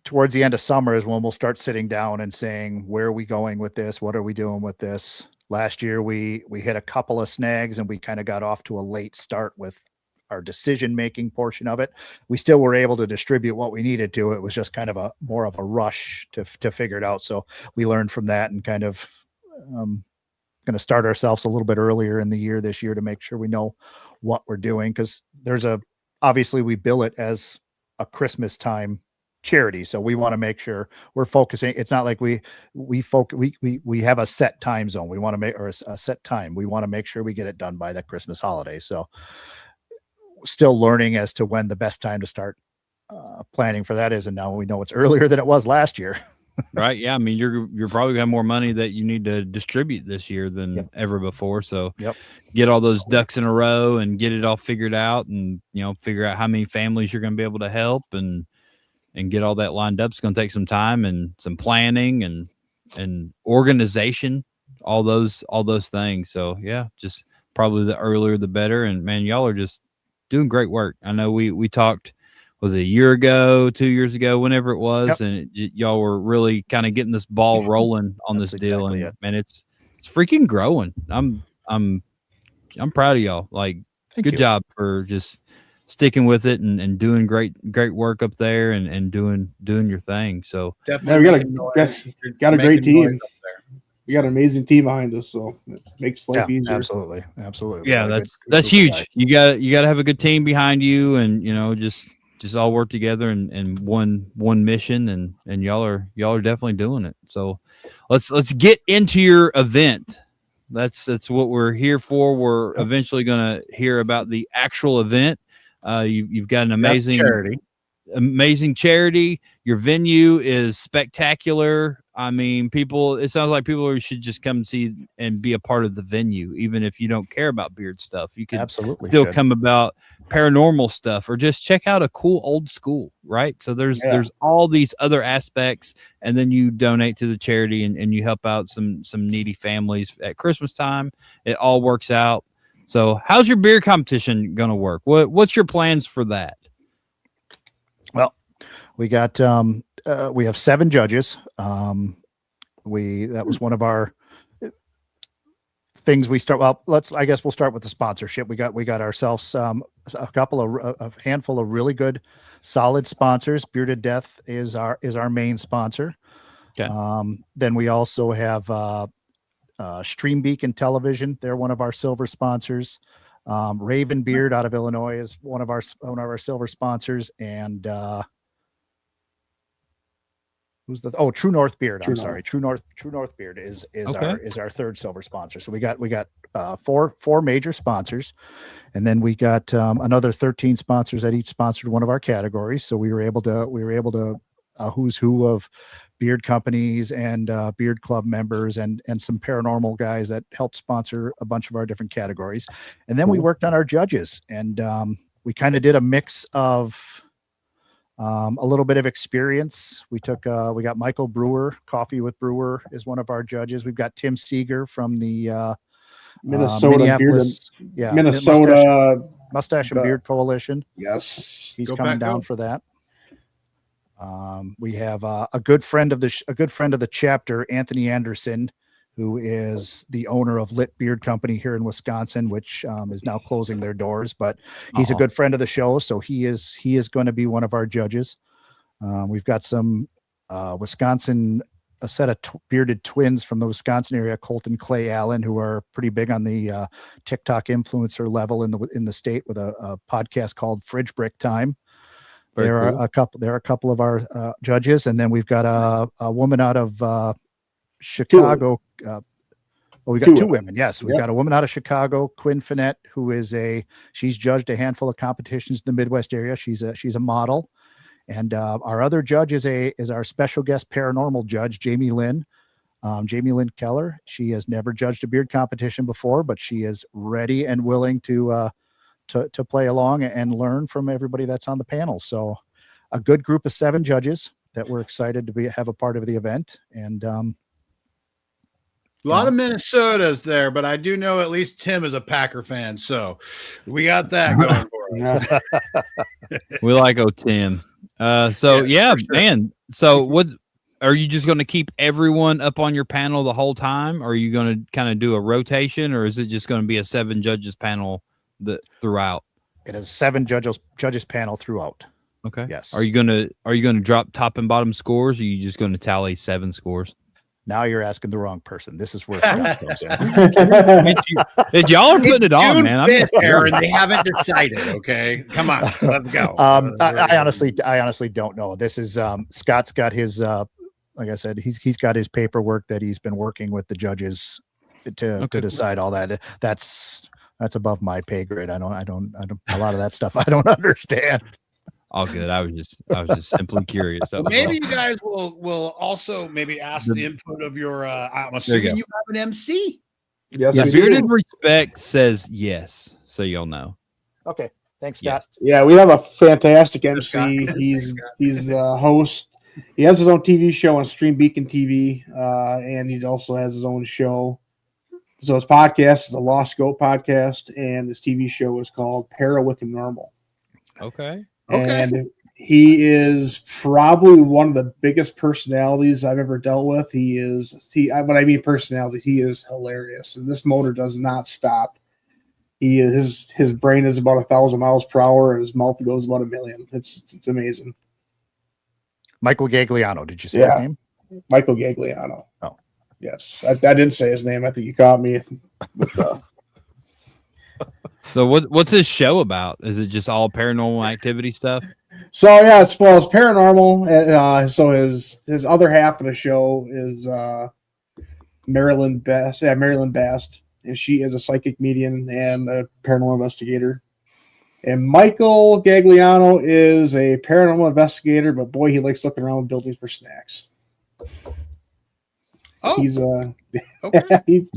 towards the end of summer is when we'll start sitting down and saying, where are we going with this? What are we doing with this? Last year, we hit a couple of snags and we kind of got off to a late start with our decision-making portion of it. We still were able to distribute what we needed to. It was just kind of more of a rush to figure it out. So we learned from that and kind of going to start ourselves a little bit earlier in the year this year to make sure we know what we're doing. Because obviously we bill it as a Christmas time charity, so we want to make sure we're focusing. It's not like we have a set time zone. We want to make, or a set time. We want to make sure we get it done by the Christmas holiday. So still learning as to when the best time to start planning for that is. And now we know it's earlier than it was last year. Right. Yeah. I mean, you're probably gonna have more money that you need to distribute this year than ever before. So get all those ducks in a row and get it all figured out, and figure out how many families you're gonna be able to help and get all that lined up. It's going to take some time and some planning and organization, all those things. So yeah, just probably the earlier the better. And man, y'all are just doing great work. I know we talked, was it a year ago, 2 years ago, whenever it was, and y'all were really kind of getting this ball rolling on this deal. And man, it's freaking growing. I'm proud of y'all. Like, good job for just sticking with it and doing great work up there and doing your thing. So definitely we got a great team. We got an amazing team behind us, so it makes life easier. Absolutely. Yeah, that's huge. You got to have a good team behind you, and just all work together and one mission, and y'all are definitely doing it. So let's get into your event. That's what we're here for. We're eventually going to hear about the actual event. You've got an amazing charity. Your venue is spectacular. I mean, it sounds like people should just come see and be a part of the venue, even if you don't care about beard stuff. You can absolutely still come about paranormal stuff or just check out a cool old school, right? So there's all these other aspects, and then you donate to the charity and you help out some needy families at Christmas time. It all works out. So how's your beer competition going to work? What's your plans for that? Well, we got, we have 7 judges. That was one of our things we start. Well, I guess we'll start with the sponsorship. We got ourselves a handful of really good, solid sponsors. Bearded Death is our main sponsor. Okay. Then we also have Stream Beacon Television. They're one of our silver sponsors. Raven Beard out of Illinois is one of our silver sponsors, and True North Beard. True North Beard is our third silver sponsor. So we got four major sponsors, and then we got another 13 sponsors that each sponsored one of our categories. So we were able to who's who of beard companies and beard club members and some paranormal guys that helped sponsor a bunch of our different categories. And then we worked on our judges, and we kind of did a mix of a little bit of experience. We got Michael Brewer, Coffee with Brewer is one of our judges. We've got Tim Seeger from the Minnesota Mustache and Beard Coalition. Yes, he's coming down for that. We have a good friend of the chapter, Anthony Anderson, who is the owner of Lit Beard Company here in Wisconsin, which is now closing their doors, but he's a good friend of the show. So he is going to be one of our judges. We've got some a set of bearded twins from the Wisconsin area, Colt and Clay Allen, who are pretty big on the TikTok influencer level in the state with a podcast called Fridge Brick Time. There are a couple of our judges, and then we've got a woman out of Chicago. We got two women. Yes, we've got a woman out of Chicago, Quinn Finette, who she's judged a handful of competitions in the Midwest area. She's a model, and our other judge is our special guest paranormal judge, Jamie Lynn Keller. She has never judged a beard competition before, but she is ready and willing to play along and learn from everybody that's on the panel. So a good group of 7 judges that we're excited to have a part of the event. And a lot of Minnesotas there, but I do know at least Tim is a Packer fan. So we got that going for us. We like Tim. Man. So what are you just going to keep everyone up on your panel the whole time? Or are you going to kind of do a rotation, or is it just going to be a 7 judges panel throughout? It is 7 judges panel throughout. Okay. Yes. Are you gonna drop top and bottom scores, or are you just going to tally 7 scores? Now you're asking the wrong person. This is where Scott comes in. Y'all are putting it on, man. Aaron, they haven't decided. Okay, come on, let's go. I honestly don't know. This is Scott's got his like I said, he's got his paperwork that he's been working with the judges to decide all that. That's above my pay grade. I don't a lot of that stuff I don't understand. All good. I was just simply curious. Maybe you guys will also maybe ask the input of your I'm assuming you have an MC. Yes, Bearded Respect says yes, so you'll know. Okay. Thanks, Scott. Yes. Yeah, we have a fantastic MC. He's a host. He has his own TV show on Stream Beacon TV, and he also has his own show. So his podcast is the Lost Goat podcast, and his TV show is called Para with the Normal. Okay. And he is probably one of the biggest personalities I've ever dealt with. When I mean personality, he is hilarious, and this motor does not stop. His brain is about 1,000 miles per hour, and his mouth goes about 1 million. It's amazing. Michael Gagliano, did you say his name? Michael Gagliano. Oh, yes. I didn't say his name. I think you caught me. So what's his show about? Is it just all paranormal activity stuff? So yeah, it's paranormal. So his other half of the show is Marilyn Best. Yeah, Marilyn Best, and she is a psychic medium and a paranormal investigator. And Michael Gagliano is a paranormal investigator, but boy, he likes looking around buildings for snacks. Oh, he's okay. He's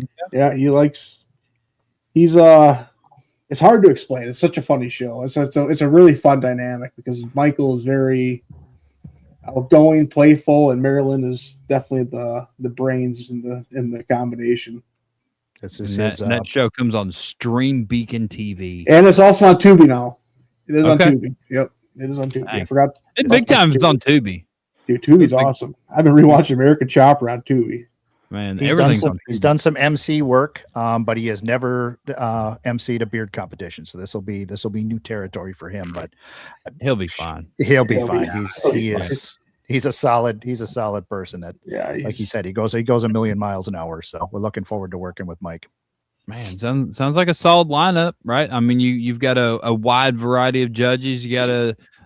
it's hard to explain. It's such a funny show. It's a really fun dynamic because Michael is very outgoing, playful, and Marilyn is definitely the brains in the combination. That show comes on Stream Beacon TV, and it's also on Tubi now. It is on Tubi. Yep, it is on Tubi. I forgot. Big time. It's on Tubi. Dude, Tubi's awesome. I've been rewatching American Chopper on Tubi. Man, He's done some MC work, but he has never MC'd a beard competition. So this will be new territory for him. But he'll be fine. He'll be fine. He's a solid person. That like he said, he goes a million miles an hour. So we're looking forward to working with Mike. Man, sounds like a solid lineup, right? I mean, you've got a wide variety of judges. You got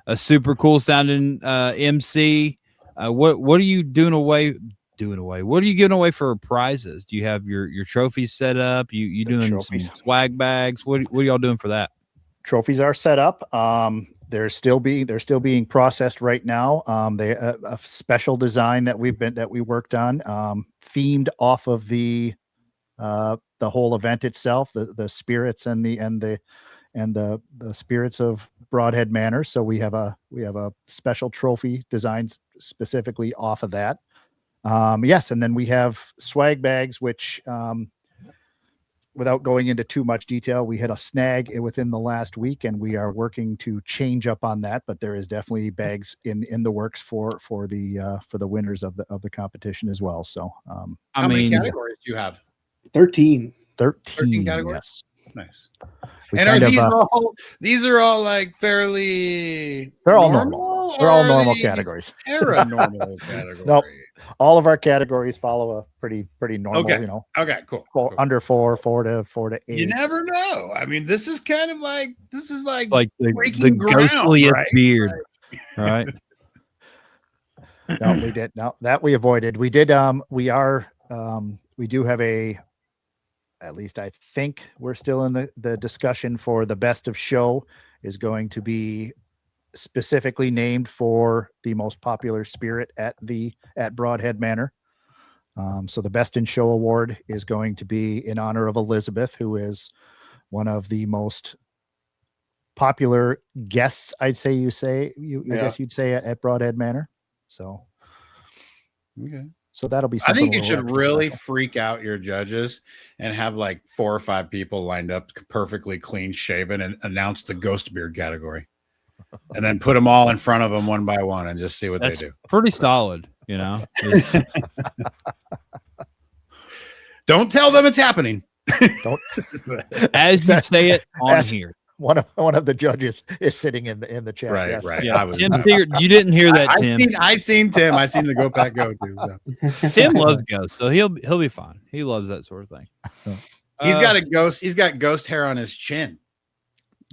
a super cool sounding MC. What are you doing away? What are you giving away for prizes? Do you have your trophies set up? You doing trophies, some swag bags? What are y'all doing for that? Trophies are set up. They're still being processed right now. They a special design that we worked on, themed off of the whole event itself, the spirits and the spirits of Brodhead Manor. So we have a special trophy designed specifically off of that. Yes, and then we have swag bags, which, without going into too much detail, we had a snag within the last week, and we are working to change up on that. But there is definitely bags in the works for the winners of the competition as well. So, how many categories do you have? 13 categories. Yes. Nice. And are these are all like fairly? They're all normal. They're all normal categories. Paranormal category. Nope. All of our categories follow a pretty normal, Okay. Okay, cool. Cool. Under 4 to 8. You never know. I mean, this is kind of like the ghostliest beard, right? No, we did. No, that we avoided. We did. We do have at least I think we're still in the discussion for the best of show is going to be specifically named for the most popular spirit at Brodhead Manor. So the best in show award is going to be in honor of Elizabeth, who is one of the most popular guests. I guess you'd say at Brodhead Manor. So, okay. So that'll be. I think you should really freak out your judges and have like 4 or 5 people lined up, perfectly clean shaven, and announce the ghost beard category, and then put them all in front of them one by one and just see what they do. Pretty solid, you know. Don't tell them it's happening. Don't. As you say it on here. One of the judges is sitting in the chat. Right, yes. right. Yeah, Tim, you didn't hear that, Tim. I seen Tim. I seen the Go Pack Go too. So. Tim loves ghosts, so he'll be fine. He loves that sort of thing. He's got a ghost. He's got ghost hair on his chin.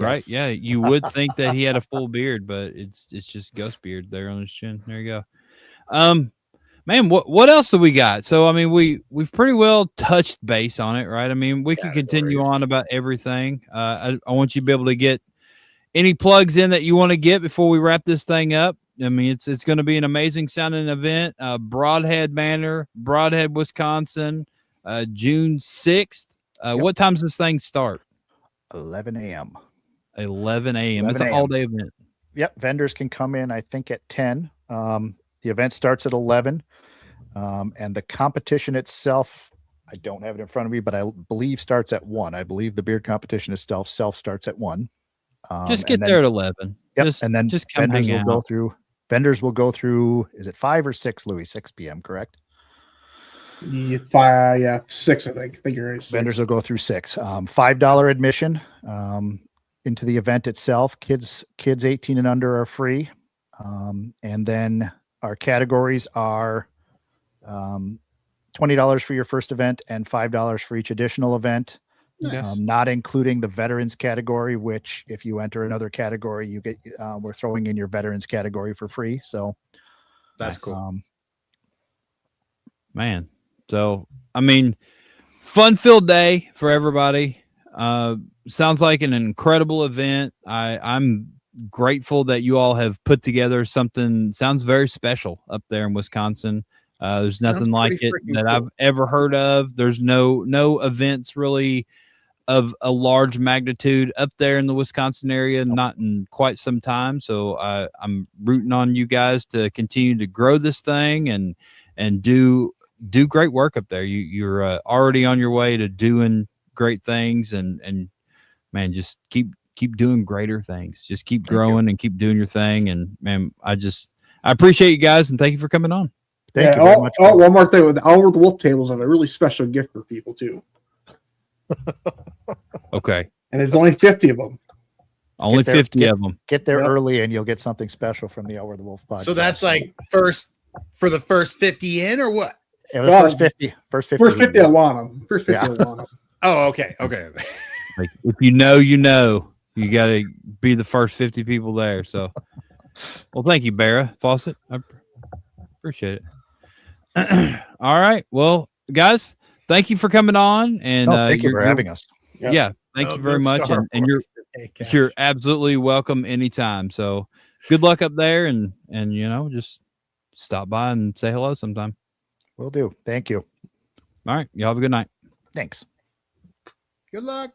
Right? Yes. Yeah, you would think that he had a full beard, but it's just ghost beard there on his chin. There you go. Man, what else do we got? So I mean, we've pretty well touched base on it, right? I mean, we can continue on about everything. I want you to be able to get any plugs in that you want to get before we wrap this thing up. I mean, it's going to be an amazing sounding event. Brodhead Manor, Brodhead, Wisconsin, June 6th. What time does this thing start? 11 a.m. 11 a.m. It's an all-day event. Yep. Vendors can come in, I think, at 10. The event starts at 11. And the competition itself, I don't have it in front of me, but I believe starts at 1. I believe the beard competition itself starts at 1. Just get there at 11. Yep. And then just come vendors hang will out. go through. Vendors will go through. Is it 5 or 6, Louis? 6 p.m. Correct? Yeah, 6. I think you're right. 6. Vendors will go through 6. $5 admission into the event itself. Kids 18 and under are free. And then our categories are $20 for your first event and $5 for each additional event. Nice. Not including the veterans category, which if you enter another category, you get we're throwing in your veterans category for free. So that's cool. Man, so I mean, fun-filled day for everybody. Sounds like an incredible event. I'm grateful that you all have put together something sounds very special up there in Wisconsin. There's nothing like it that I've ever heard of. There's no events really of a large magnitude up there in the Wisconsin area, not in quite some time. So I'm rooting on you guys to continue to grow this thing and do great work up there. You're already on your way to doing great things, and man, just keep doing greater things. Just keep growing and keep doing your thing. And man, I appreciate you guys and thank you for coming on. Thank you very much. One more thing. With the Over the Wolf tables, I have a really special gift for people too. Okay. And there's only 50 of them. Only 50 of them. Get there early, and you'll get something special from the Over the Wolf podcast. So that's like for the first 50 in, or what? Yeah, the first 50. First 50 I want them. First 50 I want them. Oh, okay. Like, if you know, you got to be the first 50 people there. So, well, thank you, Barra Fawcett. I appreciate it. All right. Well, guys, thank you for coming on. And thank you for having us. Yeah. Thank you very much. And you're absolutely welcome anytime. So good luck up there, and just stop by and say hello sometime. Will do. Thank you. All right. Y'all have a good night. Thanks. Good luck.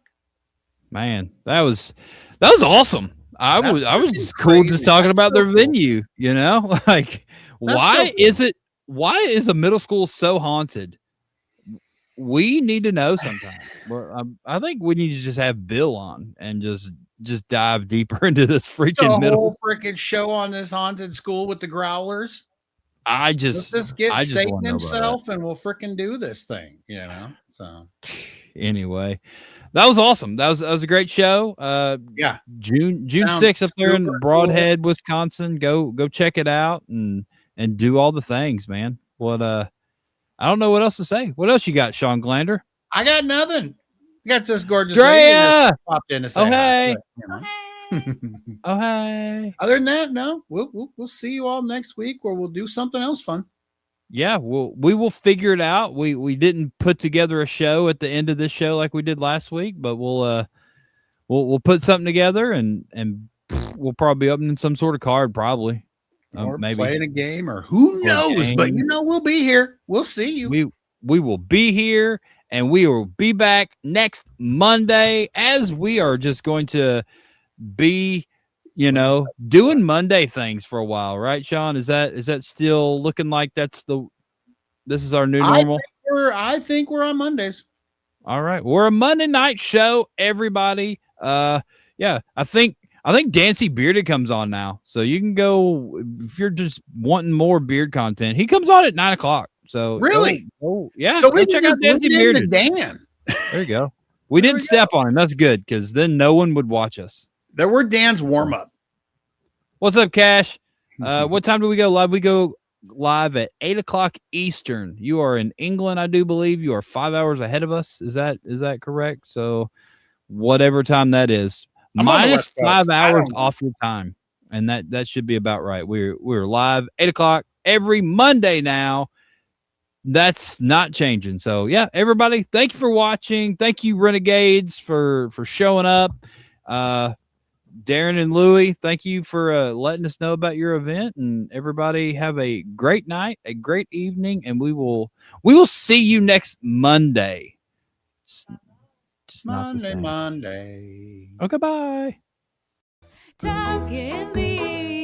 Man, that was awesome. I was just cool just talking about their venue, like why is a middle school so haunted? We need to know sometime. I think we need to just have Bill on and just dive deeper into this freaking whole freaking show on this haunted school with the growlers. Let's just get Satan himself and we'll freaking do this thing, So anyway, that was awesome. That was a great show. June 6th up there in Brodhead, Wisconsin. Go check it out and do all the things, man. I don't know what else to say. What else you got, Shawn Glander? I got nothing. I got this gorgeous Drea! lady that popped in to say hey. hi. Oh, hey. Other than that, no. We'll see you all next week, where we'll do something else fun. Yeah, we will figure it out. We didn't put together a show at the end of this show like we did last week, but we'll put something together and we'll probably be opening some sort of card, probably. Or maybe playing a game, or who knows? But we'll be here. We'll see you. We will be here, and we will be back next Monday, as we are just going to be, doing Monday things for a while, right, Shawn? Is that still looking like this is our new normal? I think we're on Mondays. All right, we're a Monday night show, everybody. Yeah, I think Dancy Bearded comes on now, so you can go if you're just wanting more beard content. He comes on at 9:00. So really, yeah. So we check can out Dancy Bearded. Dan. There you go. We didn't step on him. That's good, because then no one would watch us. There were Dan's warm up. What's up, Cash? What time do we go live? We go live at 8:00 Eastern. You are in England, I do believe. You are 5 hours ahead of us. Is that correct? So whatever time that is. Minus 5 hours off your time, and that should be about right. We're live 8:00 every Monday now. That's not changing. So yeah, everybody, thank you for watching. Thank you, Renegades, for showing up. Darren and Luwy, thank you for letting us know about your event. And everybody, have a great night, a great evening, and we will see you next Monday. Just not the same. Monday. Okay, bye. Talking beer.